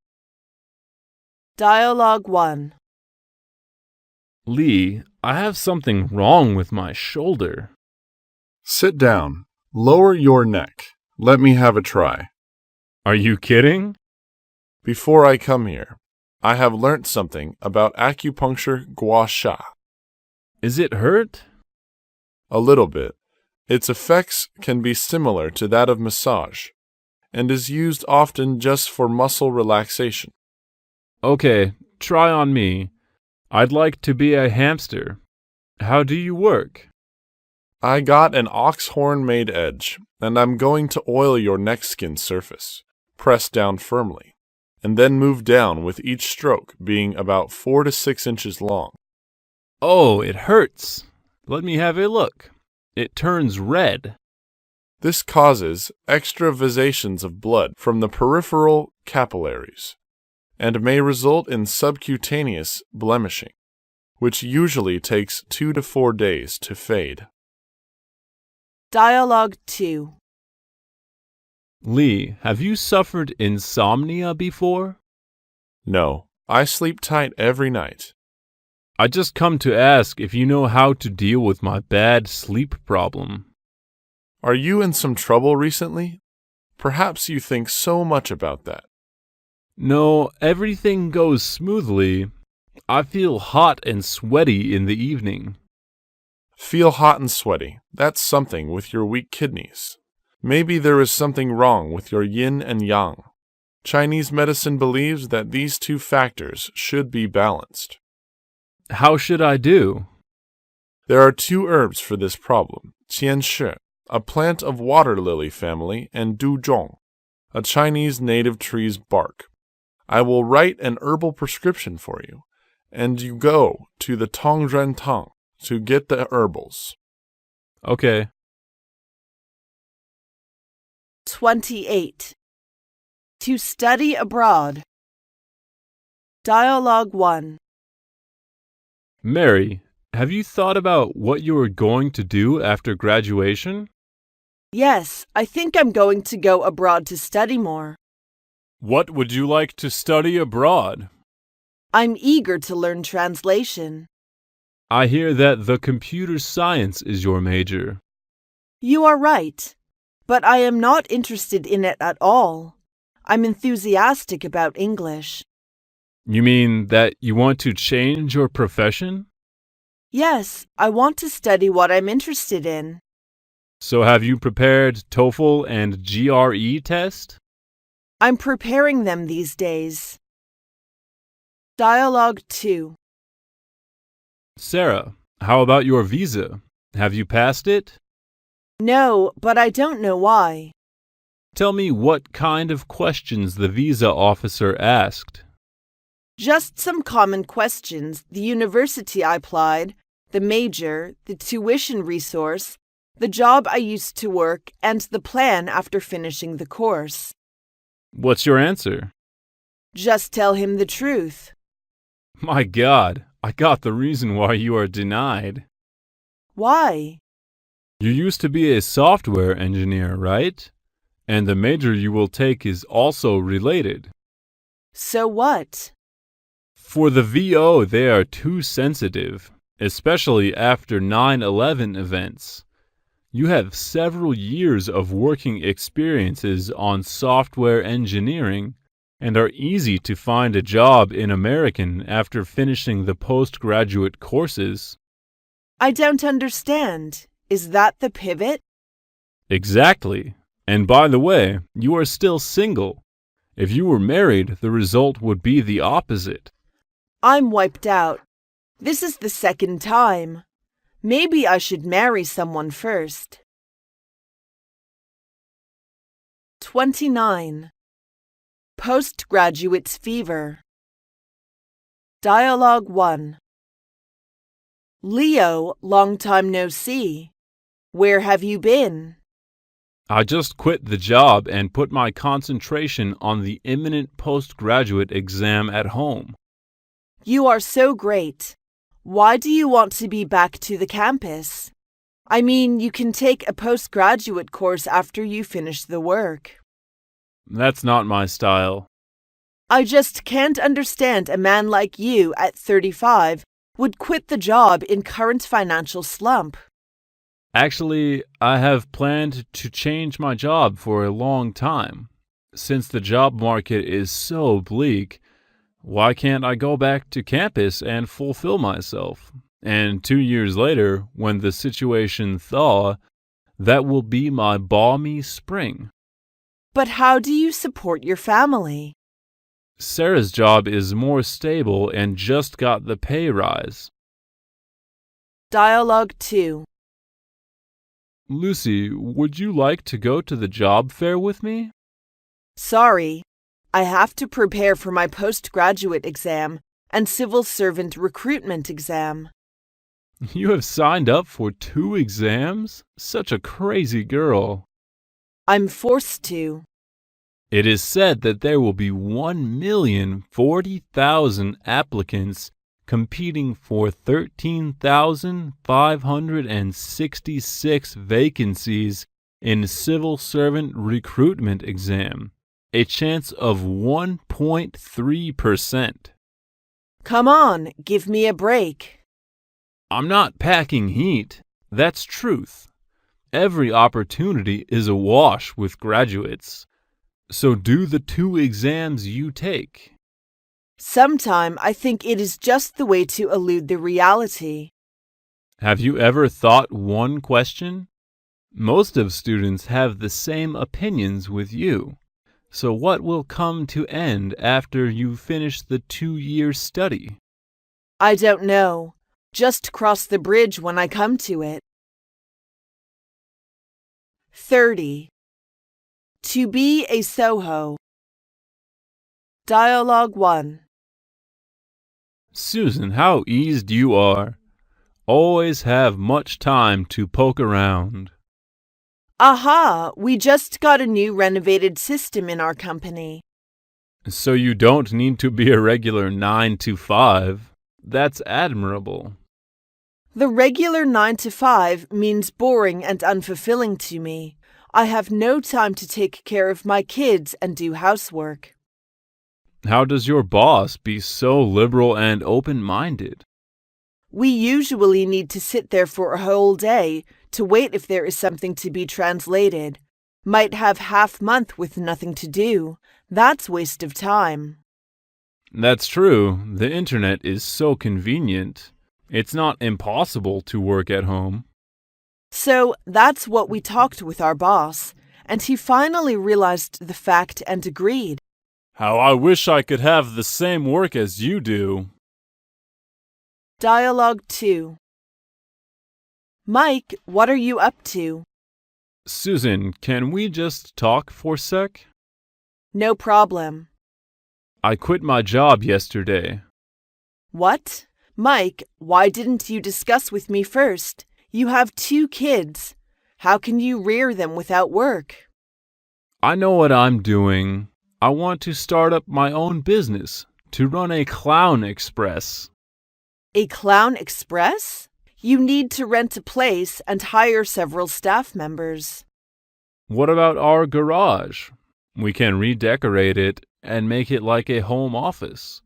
Dialogue 1. Lee, I have something wrong with my shoulder. Sit down. Lower your neck. Let me have a try. Are you kidding? Before I come here, I have learnt something about acupuncture gua sha. Is it hurt? A little bit. Its effects can be similar to that of massage, and is used often just for muscle relaxation. Okay, try on me. I'd like to be a hamster. How do you work? I got an ox horn made edge, and I'm going to oil your neck skin surface. Press down firmly, and then move down with each stroke being about 4 to 6 inches long. Oh, it hurts. Let me have a look. It turns red. This causes extravasations of blood from the peripheral capillaries, and may result in subcutaneous blemishing, which usually takes 2 to 4 days to fade. Dialogue 2. Lee, have you suffered insomnia before? No, I sleep tight every night. I just come to ask if you know how to deal with my bad sleep problem. Are you in some trouble recently? Perhaps you think so much about that. No, everything goes smoothly. I feel hot and sweaty in the evening. Feel hot and sweaty. That's something with your weak kidneys. Maybe there is something wrong with your yin and yang. Chinese medicine believes that these two factors should be balanced. How should I do? There are 2 herbs for this problem: qianshi, a plant of water lily family, and duzhong, a Chinese native tree's bark. I will write an herbal prescription for you, and you go to the Tongren Tang to get the herbals. Okay. 28. To study abroad. Dialogue 1. Mary, have you thought about what you are going to do after graduation? Yes, I think I'm going to go abroad to study more. What would you like to study abroad? I'm eager to learn translation. I hear that the computer science is your major. You are right, but I am not interested in it at all. I'm enthusiastic about English. You mean that you want to change your profession? Yes, I want to study what I'm interested in. So have you prepared TOEFL and GRE test? I'm preparing them these days. Dialogue 2. Sarah, how about your visa? Have you passed it? No, but I don't know why. Tell me what kind of questions the visa officer asked. Just some common questions: the university I applied, the major, the tuition resource, the job I used to work, and the plan after finishing the course. What's your answer? Just tell him the truth. My God, I got the reason why you are denied. Why? You used to be a software engineer, right? And the major you will take is also related. So what? For the VO, they are too sensitive, especially after 9/11 events. You have several years of working experiences on software engineering and are easy to find a job in American after finishing the postgraduate courses. I don't understand. Is that the pivot? Exactly. And by the way, you are still single. If you were married, the result would be the opposite. I'm wiped out. This is the second time. Maybe I should marry someone first. 29. Postgraduate's fever. Dialogue 1. Leo, long time no see. Where have you been? I just quit the job and put my concentration on the imminent postgraduate exam at home. You are so great. Why do you want to be back to the campus? I mean, you can take a postgraduate course after you finish the work. That's not my style. I just can't understand a man like you at 35 would quit the job in current financial slump. Actually, I have planned to change my job for a long time. Since the job market is so bleak, why can't I go back to campus and fulfill myself? And 2 years later, when the situation thaw, that will be my balmy spring. But how do you support your family? Sarah's job is more stable and just got the pay rise. Dialogue 2. Lucy, would you like to go to the job fair with me? Sorry, I have to prepare for my postgraduate exam and civil servant recruitment exam. You have signed up for 2 exams? Such a crazy girl. I'm forced to. It is said that there will be 1,040,000 applicants competing for 13,566 vacancies in civil servant recruitment exam, a chance of 1.3%. Come on, give me a break. I'm not packing heat. That's truth. Every opportunity is awash with graduates. So do the 2 exams you take. Sometime I think it is just the way to elude the reality. Have you ever thought one question? Most of students have the same opinions with you. So what will come to end after you finish the 2-year study? I don't know. Just cross the bridge when I come to it. 30. To be a Soho. Dialogue 1. Susan, how eased you are. Always have much time to poke around. Aha, we just got a new renovated system in our company. So you don't need to be a regular 9 to 5. That's admirable. The regular 9 to 5 means boring and unfulfilling to me. I have no time to take care of my kids and do housework. How does your boss be so liberal and open-minded? We usually need to sit there for a whole day to wait if there is something to be translated. Might have half month with nothing to do. That's waste of time. That's true. The internet is so convenient. It's not impossible to work at home. So that's what we talked with our boss, and he finally realized the fact and agreed. How I wish I could have the same work as you do. Dialogue 2. Mike, what are you up to? Susan, can we just talk for a sec? No problem. I quit my job yesterday. What? Mike, why didn't you discuss with me first? You have 2 kids. How can you rear them without work? I know what I'm doing. I want to start up my own business, to run a clown express. A clown express? You need to rent a place and hire several staff members. What about our garage? We can redecorate it and make it like a home office.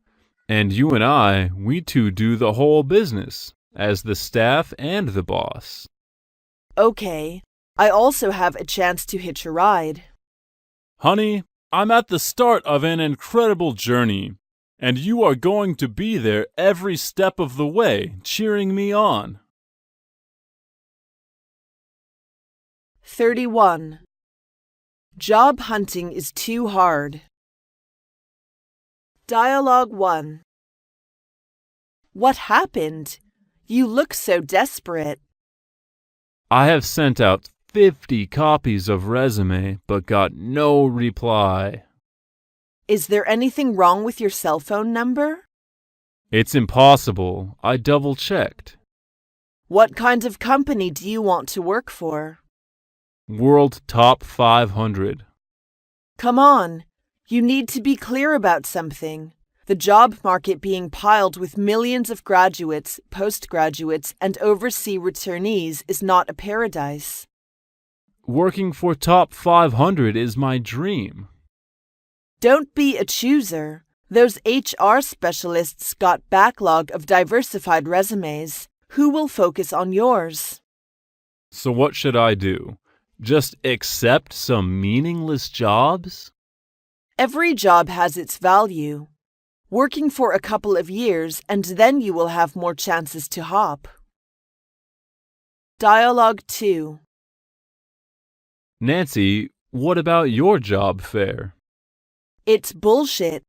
And you and I, we two do the whole business, as the staff and the boss. Okay. I also have a chance to hitch a ride. Honey, I'm at the start of an incredible journey, and you are going to be there every step of the way, cheering me on. 31. Job hunting is too hard. Dialogue 1. What happened? You look so desperate. I have sent out 50 copies of resume, but got no reply. Is there anything wrong with your cell phone number? It's impossible. I double-checked. What kind of company do you want to work for? World Top 500. Come on. You need to be clear about something. The job market being piled with millions of graduates, postgraduates, and overseas returnees is not a paradise. Working for Top 500 is my dream. Don't be a chooser. Those HR specialists got backlog of diversified resumes. Who will focus on yours? So what should I do? Just accept some meaningless jobs? Every job has its value. Working for a couple of years and then you will have more chances to hop. Dialogue 2. Nancy, what about your job fair? It's bullshit.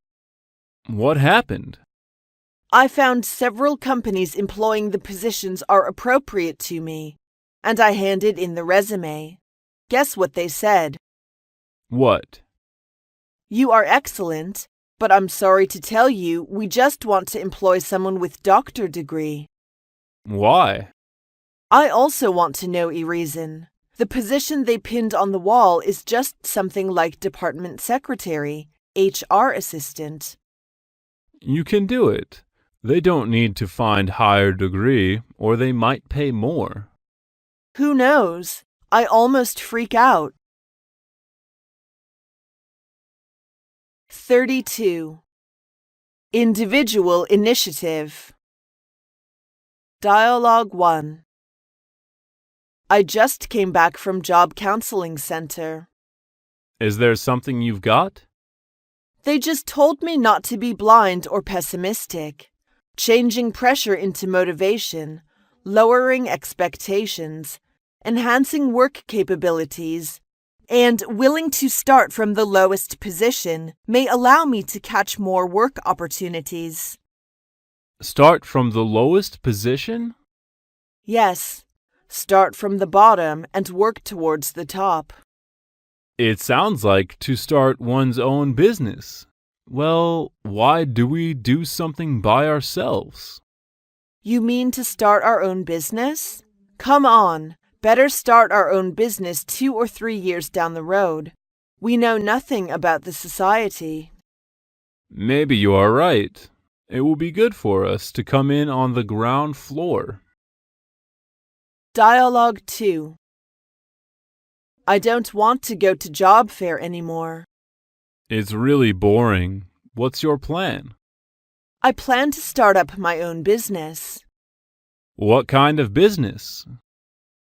What happened? I found several companies employing the positions are appropriate to me, and I handed in the resume. Guess what they said? What? You are excellent, but I'm sorry to tell you we just want to employ someone with doctor degree. Why? I also want to know a reason. The position they pinned on the wall is just something like department secretary, HR assistant. You can do it. They don't need to find higher degree, or they might pay more. Who knows? I almost freak out. 32. Individual initiative. Dialogue 1. I just came back from job counseling center. Is there something you've got? They just told me not to be blind or pessimistic. Changing pressure into motivation, lowering expectations, enhancing work capabilities, and willing to start from the lowest position may allow me to catch more work opportunities. Start from the lowest position? Yes, start from the bottom and work towards the top. It sounds like to start one's own business. Well, why do we do something by ourselves? You mean to start our own business? Come on, better start our own business 2 or 3 years down the road. We know nothing about the society. Maybe you are right. It will be good for us to come in on the ground floor. Dialogue 2. I don't want to go to job fair anymore. It's really boring. What's your plan? I plan to start up my own business. What kind of business?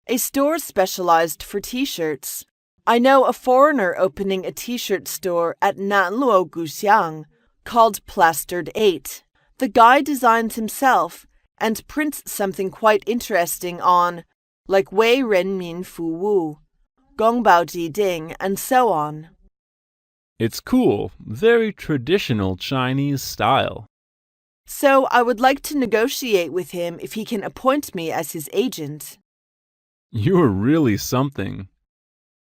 A store specialized for t-shirts. I know a foreigner opening a t-shirt store at Nanluo Guxiang called Plastered 8. The guy designs himself and prints something quite interesting on, like Wei Ren Min Fu Wu, Gongbao Ji Ding, and so on. It's cool, very traditional Chinese style. So I would like to negotiate with him if he can appoint me as his agent. You're really something.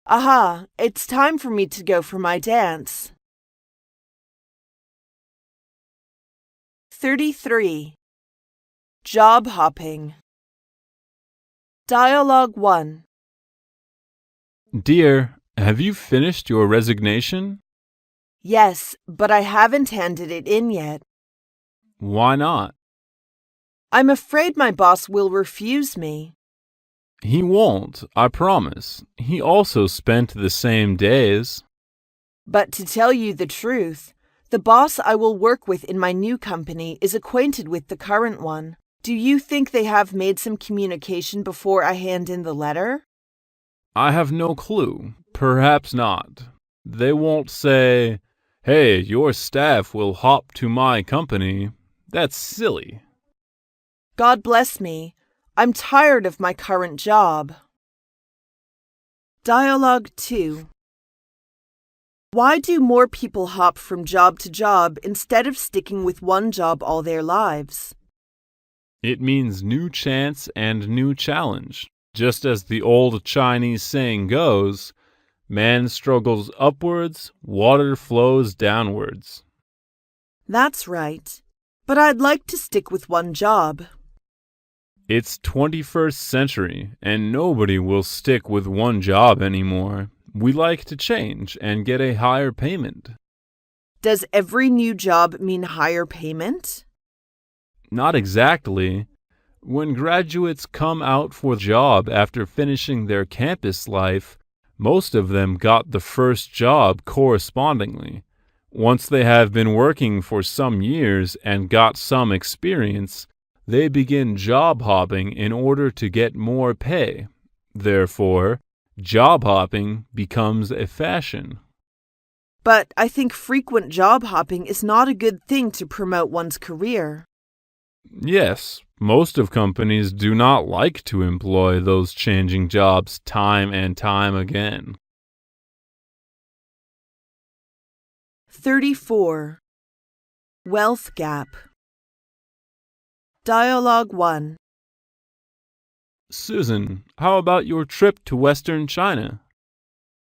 Aha, it's time for me to go for my dance. 33. Job hopping. Dialogue 1. Dear, have you finished your resignation? Yes, but I haven't handed it in yet. Why not? I'm afraid my boss will refuse me. He won't, I promise. He also spent the same days. But to tell you the truth, the boss I will work with in my new company is acquainted with the current one. Do you think they have made some communication before I hand in the letter? I have no clue. Perhaps not. They won't say, "Hey, your staff will hop to my company." That's silly. God bless me. I'm tired of my current job. Dialogue 2. Why do more people hop from job to job instead of sticking with one job all their lives? It means new chance and new challenge. Just as the old Chinese saying goes, man struggles upwards, water flows downwards. That's right. But I'd like to stick with one job. It's 21st century, and nobody will stick with one job anymore. We like to change and get a higher payment. Does every new job mean higher payment? Not exactly. When graduates come out for a job after finishing their campus life, most of them got the first job correspondingly. Once they have been working for some years and got some experience, they begin job hopping in order to get more pay. Therefore, job hopping becomes a fashion. But I think frequent job hopping is not a good thing to promote one's career. Yes, most of companies do not like to employ those changing jobs time and time again. 34. Wealth gap. Dialogue 1. Susan, how about your trip to Western China?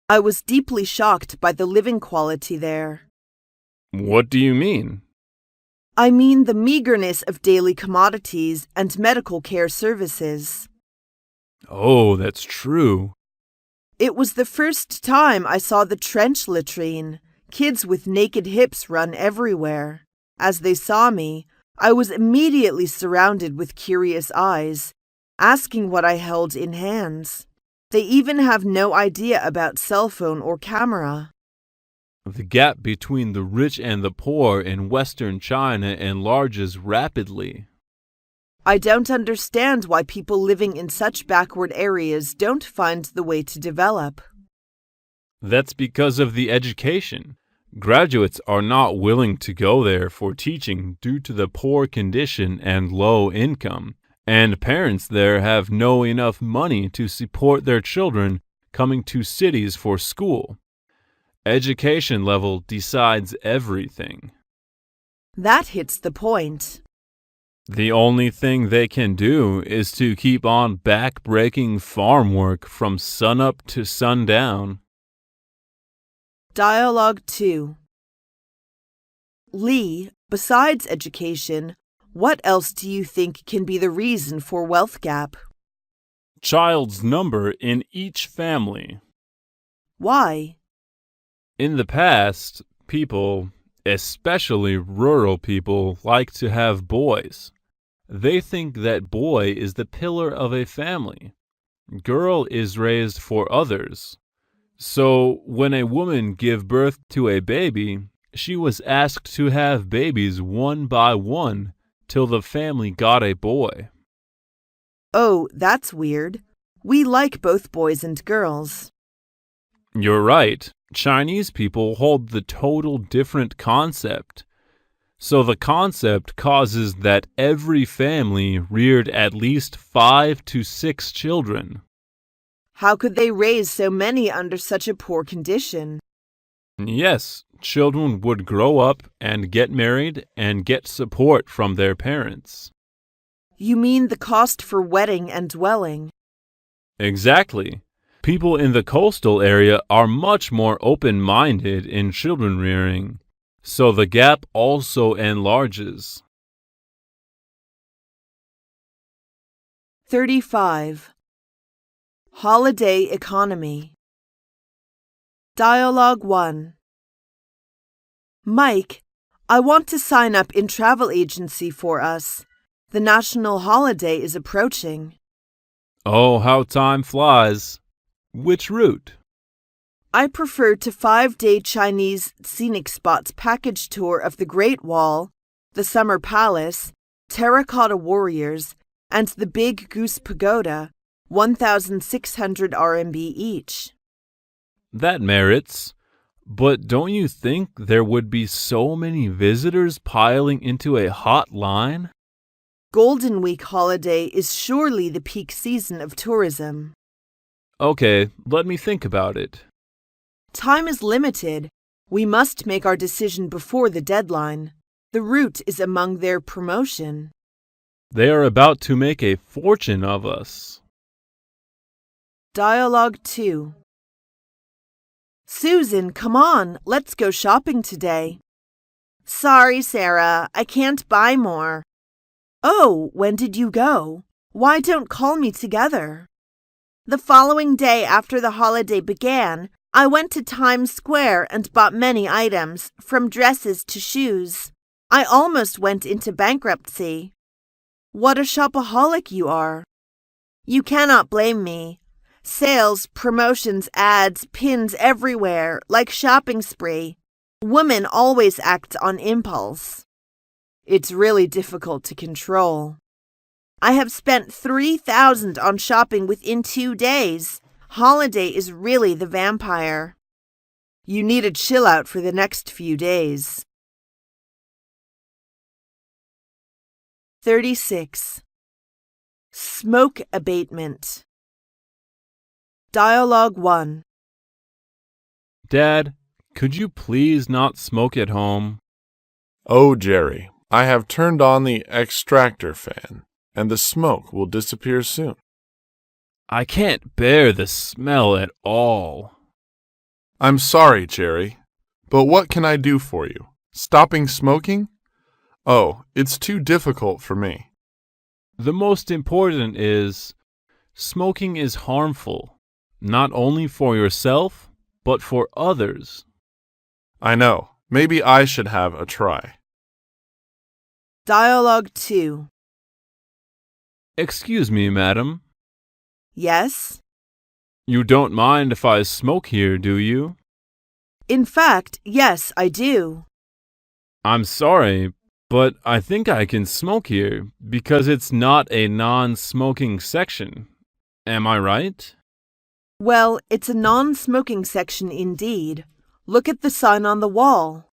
I was deeply shocked by the living quality there. What do you mean? I mean the meagerness of daily commodities and medical care services. Oh, that's true. It was the first time I saw the trench latrine. Kids with naked hips run everywhere. As they saw me, I was immediately surrounded with curious eyes, asking what I held in hands. They even have no idea about cell phone or camera. The gap between the rich and the poor in Western China enlarges rapidly. I don't understand why people living in such backward areas don't find the way to develop. That's because of the education. Graduates are not willing to go there for teaching due to the poor condition and low income, and parents there have no enough money to support their children coming to cities for school. Education level decides everything. That hits the point. The only thing they can do is to keep on back-breaking farm work from sunup to sundown. Dialogue 2. Lee, besides education, what else do you think can be the reason for wealth gap? Child's number in each family. Why? In the past, people, especially rural people, like to have boys. They think that boy is the pillar of a family. Girl is raised for others. So when a woman give birth to a baby, she was asked to have babies one by one till the family got a boy. Oh, that's weird. We like both boys and girls. You're right. Chinese people hold the total different concept. So the concept causes that every family reared at least 5 to 6 children. How could they raise so many under such a poor condition? Yes, children would grow up and get married and get support from their parents. You mean the cost for wedding and dwelling? Exactly. People in the coastal area are much more open-minded in children rearing, so the gap also enlarges. 35. Holiday economy. Dialogue 1. Mike, I want to sign up in travel agency for us. The national holiday is approaching. Oh, how time flies. Which route? I prefer to 5-day Chinese scenic spots package tour of the Great Wall, the Summer Palace, Terracotta Warriors, and the Big Goose Pagoda, 1,600 RMB each. That merits. But don't you think there would be so many visitors piling into a hot line? Golden Week holiday is surely the peak season of tourism. Okay, let me think about it. Time is limited. We must make our decision before the deadline. The route is among their promotion. They are about to make a fortune of us. Dialogue 2. Susan, come on, let's go shopping today. Sorry, Sarah, I can't buy more. Oh, when did you go? Why don't call me together? The following day after the holiday began, I went to Times Square and bought many items, from dresses to shoes. I almost went into bankruptcy. What a shopaholic you are. You cannot blame me. Sales, promotions, ads, pins everywhere, like shopping spree. Women always act on impulse. It's really difficult to control. I have spent 3,000 on shopping within 2 days. Holiday is really the vampire. You need a chill out for the next few days. 36. Smoke abatement. Dialogue 1. Dad, could you please not smoke at home? Oh, Jerry, I have turned on the extractor fan, and the smoke will disappear soon. I can't bear the smell at all. I'm sorry, Jerry, but what can I do for you? Stopping smoking? Oh, it's too difficult for me. The most important is, smoking is harmful, not only for yourself, but for others. I know. Maybe I should have a try. Dialogue 2. Excuse me, madam. Yes? You don't mind if I smoke here, do you? In fact, yes, I do. I'm sorry, but I think I can smoke here because it's not a non-smoking section. Am I right? Well, it's a non-smoking section indeed. Look at the sign on the wall.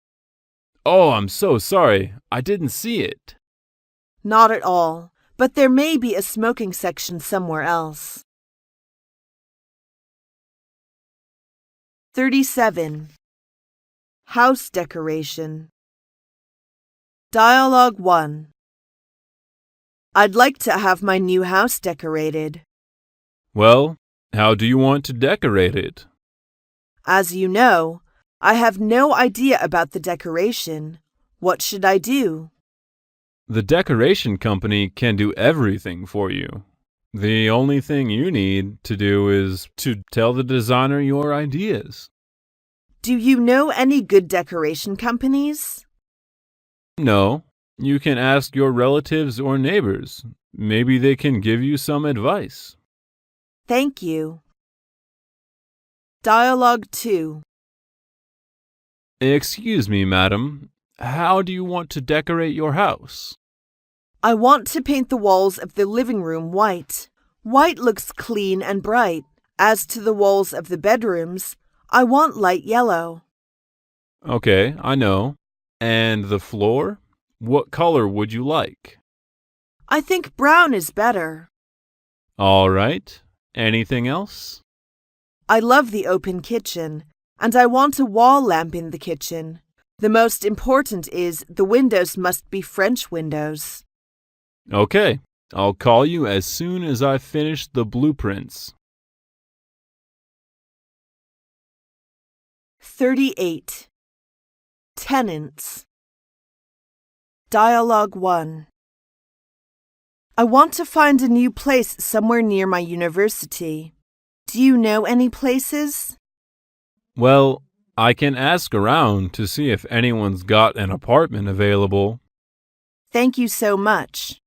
Oh, I'm so sorry. I didn't see it. Not at all, but there may be a smoking section somewhere else. 37. House decoration. Dialogue 1. I'd like to have my new house decorated. Well, how do you want to decorate it? As you know, I have no idea about the decoration. What should I do? The decoration company can do everything for you. The only thing you need to do is to tell the designer your ideas. Do you know any good decoration companies? No, you can ask your relatives or neighbors. Maybe they can give you some advice. Thank you. Dialogue 2. Excuse me, madam. How do you want to decorate your house? I want to paint the walls of the living room white. White looks clean and bright. As to the walls of the bedrooms, I want light yellow. Okay, I know. And the floor? What color would you like? I think brown is better. All right. Anything else? I love the open kitchen. And I want a wall lamp in the kitchen. The most important is the windows must be French windows. Okay, I'll call you as soon as I finish the blueprints. 38. Tenants. Dialogue 1. I want to find a new place somewhere near my university. Do you know any places? Well, I can ask around to see if anyone's got an apartment available. Thank you so much.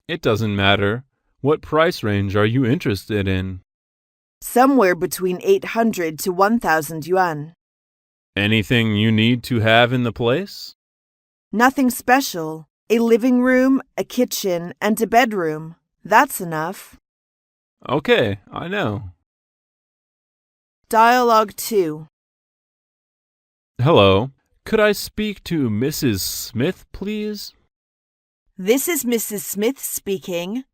It doesn't matter. What price range are you interested in? Somewhere between 800 to 1,000 yuan. Anything you need to have in the place? Nothing special. A living room, a kitchen, and a bedroom. That's enough. Okay, I know. Dialogue 2. Hello. Could I speak to Mrs. Smith, please? This is Mrs. Smith speaking.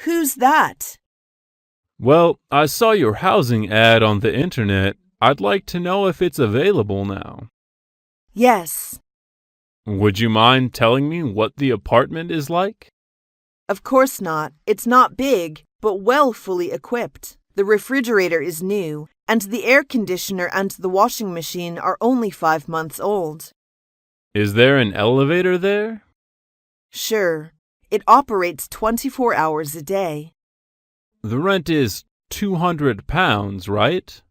Who's that? Well, I saw your housing ad on the internet. I'd like to know if it's available now. Yes. Would you mind telling me what the apartment is like? Of course not. It's not big, but well fully equipped. The refrigerator is new, and the air conditioner and the washing machine are only 5 months old. Is there an elevator there? Sure. It operates 24 hours a day. The rent is £200, right?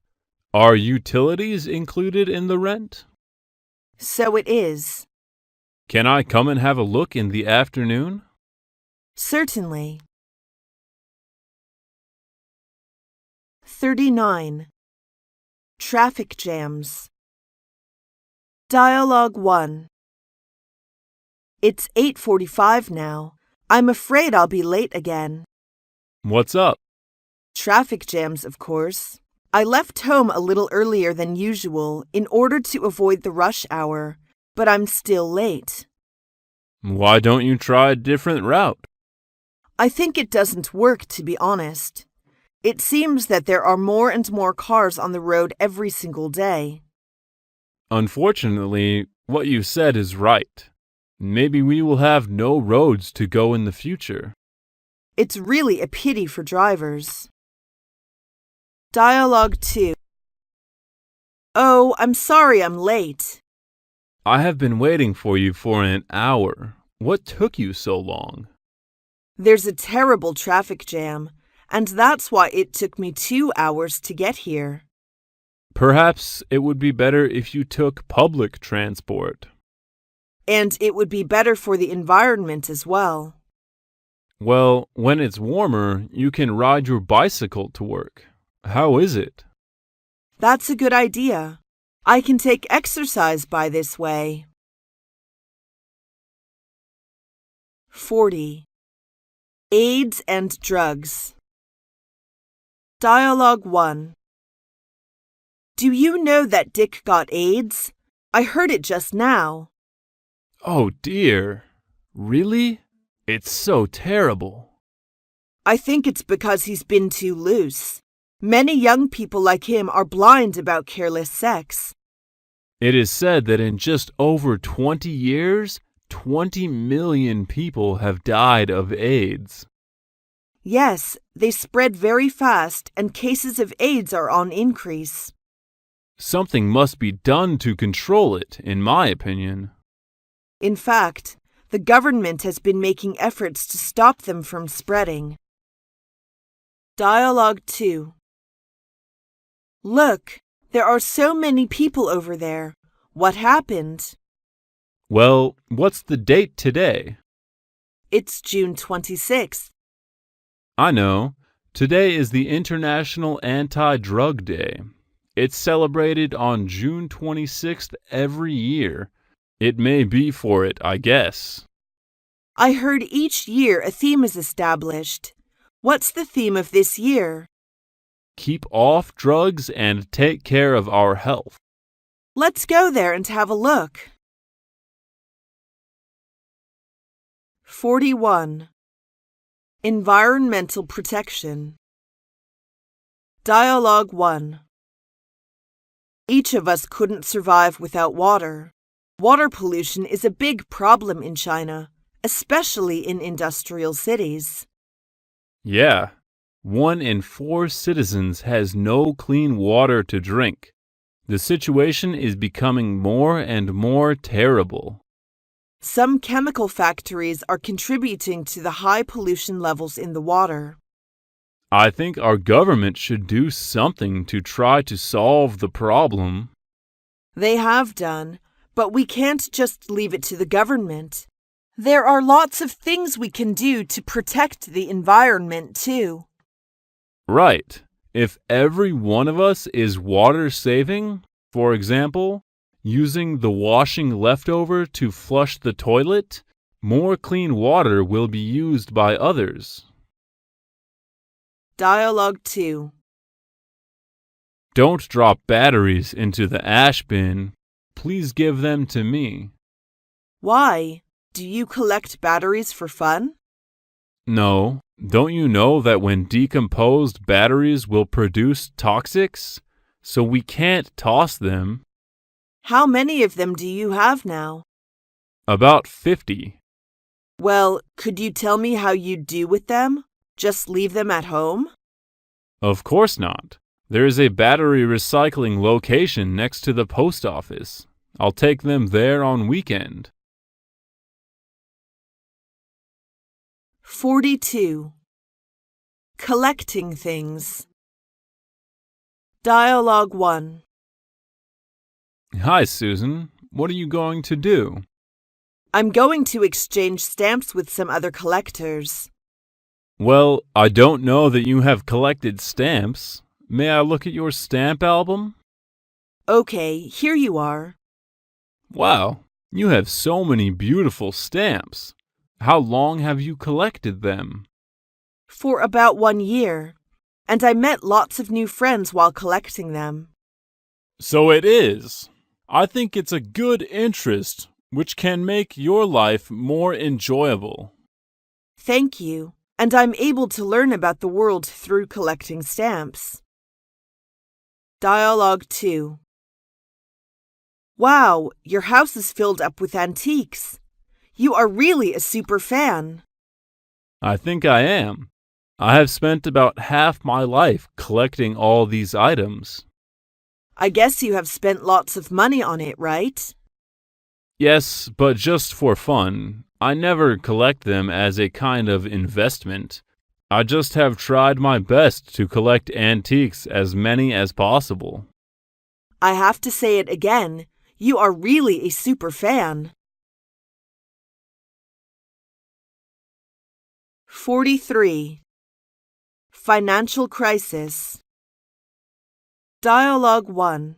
Are utilities included in the rent? So it is. Can I come and have a look in the afternoon? Certainly. 39. Traffic jams. Dialogue 1. It's 8:45 now. I'm afraid I'll be late again. What's up? Traffic jams, of course. I left home a little earlier than usual in order to avoid the rush hour, but I'm still late. Why don't you try a different route? I think it doesn't work, to be honest. It seems that there are more and more cars on the road every single day. Unfortunately, what you said is right. Maybe we will have no roads to go in the future. It's really a pity for drivers. Dialogue 2. Oh, I'm sorry I'm late. I have been waiting for you for an hour. What took you so long? There's a terrible traffic jam, and that's why it took me 2 hours to get here. Perhaps it would be better if you took public transport. And it would be better for the environment as well. Well, when it's warmer, you can ride your bicycle to work. How is it? That's a good idea. I can take exercise by this way. 40. AIDS and drugs. Dialogue 1. Do you know that Dick got AIDS? I heard it just now. Oh dear. Really? It's so terrible. I think it's because he's been too loose. Many young people like him are blind about careless sex. It is said that in just over 20 years, 20 million people have died of AIDS. Yes, they spread very fast and cases of AIDS are on increase. Something must be done to control it, in my opinion. In fact, the government has been making efforts to stop them from spreading. Dialogue 2. Look, there are so many people over there. What happened? Well, what's the date today? It's June 26th. I know. Today is the International Anti-Drug Day. It's celebrated on June 26th every year. It may be for it, I guess. I heard each year a theme is established. What's the theme of this year? Keep off drugs and take care of our health. Let's go there and have a look. 41. Environmental protection. Dialogue 1. Each of us couldn't survive without water. Water pollution is a big problem in China, especially in industrial cities. Yeah, 1 in 4 citizens has no clean water to drink. The situation is becoming more and more terrible. Some chemical factories are contributing to the high pollution levels in the water. I think our government should do something to try to solve the problem. They have done, but we can't just leave it to the government. There are lots of things we can do to protect the environment, too. Right. If every one of us is water saving, for example, using the washing leftover to flush the toilet, more clean water will be used by others. Dialogue 2. Don't drop batteries into the ash bin. Please give them to me. Why? Do you collect batteries for fun? No, don't you know that when decomposed batteries will produce toxics? So we can't toss them. How many of them do you have now? About 50. Well, could you tell me how you do with them? Just leave them at home? Of course not. There is a battery recycling location next to the post office. I'll take them there on weekend. 42. Collecting things. Dialogue 1. Hi, Susan. What are you going to do? I'm going to exchange stamps with some other collectors. Well, I don't know that you have collected stamps. May I look at your stamp album? Okay, here you are. Wow, you have so many beautiful stamps. How long have you collected them? For about 1 year. And I met lots of new friends while collecting them. So it is. I think it's a good interest which can make your life more enjoyable. Thank you. And I'm able to learn about the world through collecting stamps. Dialogue 2. Wow, your house is filled up with antiques. You are really a super fan. I think I am. I have spent about half my life collecting all these items. I guess you have spent lots of money on it, right? Yes, but just for fun. I never collect them as a kind of investment. I just have tried my best to collect antiques as many as possible. I have to say it again. You are really a super fan. 43. Financial crisis. Dialogue 1.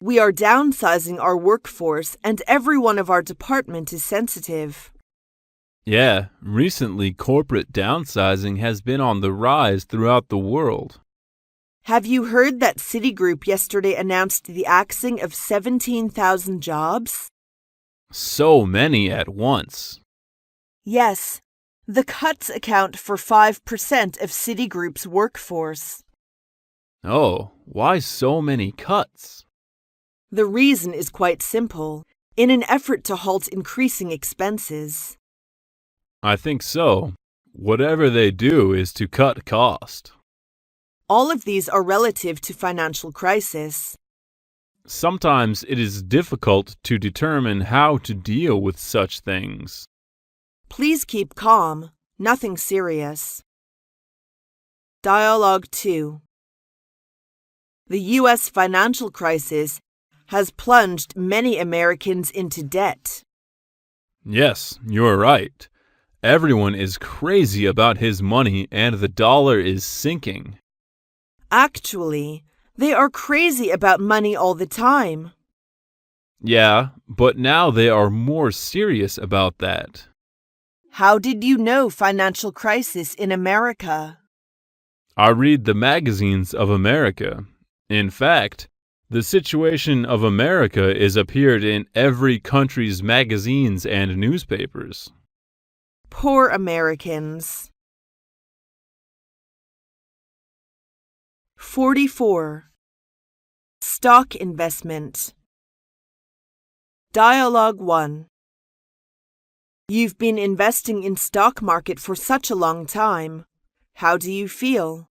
We are downsizing our workforce and every one of our department is sensitive. Yeah, recently corporate downsizing has been on the rise throughout the world. Have you heard that Citigroup yesterday announced the axing of 17,000 jobs? So many at once. Yes, the cuts account for 5% of Citigroup's workforce. Oh, why so many cuts? The reason is quite simple, in an effort to halt increasing expenses. I think so. Whatever they do is to cut cost. All of these are relative to financial crisis. Sometimes it is difficult to determine how to deal with such things. Please keep calm, nothing serious. Dialogue 2. The U.S. financial crisis has plunged many Americans into debt. Yes, you're right. Everyone is crazy about his money and the dollar is sinking. Actually, they are crazy about money all the time. Yeah, but now they are more serious about that. How did you know financial crisis in America? I read the magazines of America. In fact, the situation of America is appeared in every country's magazines and newspapers. Poor Americans. 44. stock investment. Dialogue 1. You've been investing in stock market for such a long time. How do you feel?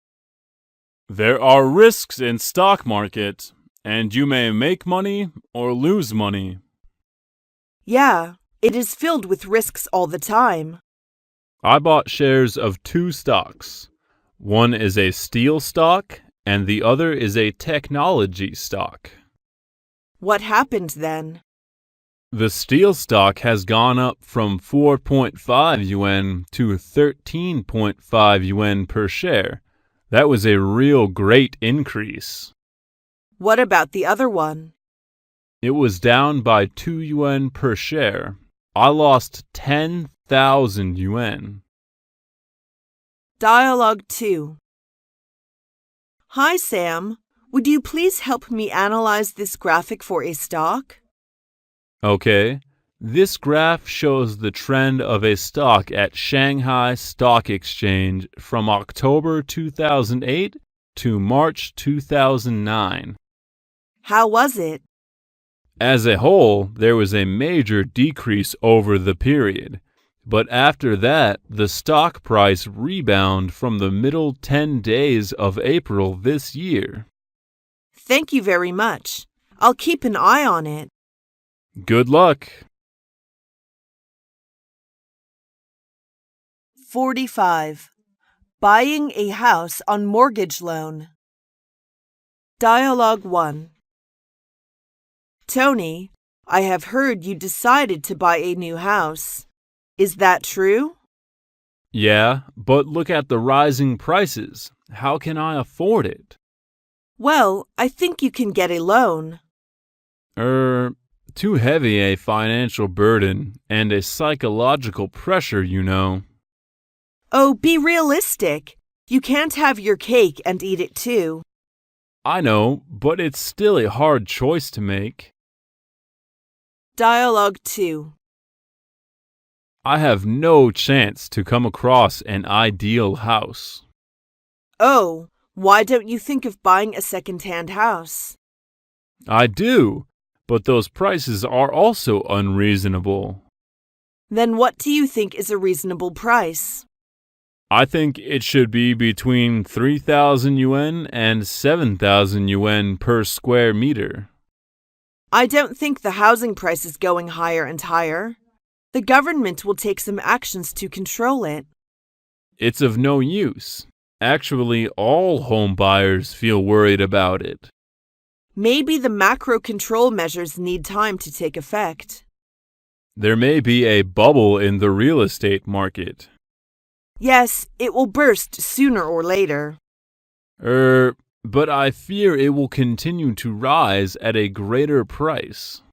There are risks in stock market, and you may make money or lose money. Yeah, it is filled with risks all the time. I bought shares of two stocks. One is a steel stock, and the other is a technology stock. What happened then? The steel stock has gone up from 4.5 yuan to 13.5 yuan per share. That was a real great increase. What about the other one? It was down by 2 yuan per share. I lost 10,000 yuan. Dialogue 2. Hi, Sam. Would you please help me analyze this graphic for a stock? Okay, this graph shows the trend of a stock at Shanghai Stock Exchange from October 2008 to March 2009. How was it? As a whole, there was a major decrease over the period, but after that, the stock price rebounded from the middle 10 days of April this year. Thank you very much. I'll keep an eye on it. Good luck. 45. Buying a house on mortgage loan. Dialogue 1. Tony, I have heard you decided to buy a new house. Is that true? Yeah, but look at the rising prices. How can I afford it? Well, I think you can get a loan. Too heavy a financial burden and a psychological pressure, you know. Oh, be realistic. You can't have your cake and eat it too. I know, but it's still a hard choice to make. Dialogue 2. I have no chance to come across an ideal house. Oh, why don't you think of buying a second-hand house? I do, but those prices are also unreasonable. Then what do you think is a reasonable price? I think it should be between 3,000 yuan and 7,000 yuan per square meter. I don't think the housing price is going higher and higher. The government will take some actions to control it. It's of no use. Actually, all home buyers feel worried about it. Maybe the macro control measures need time to take effect. There may be a bubble in the real estate market. Yes, it will burst sooner or later. But I fear it will continue to rise at a greater price.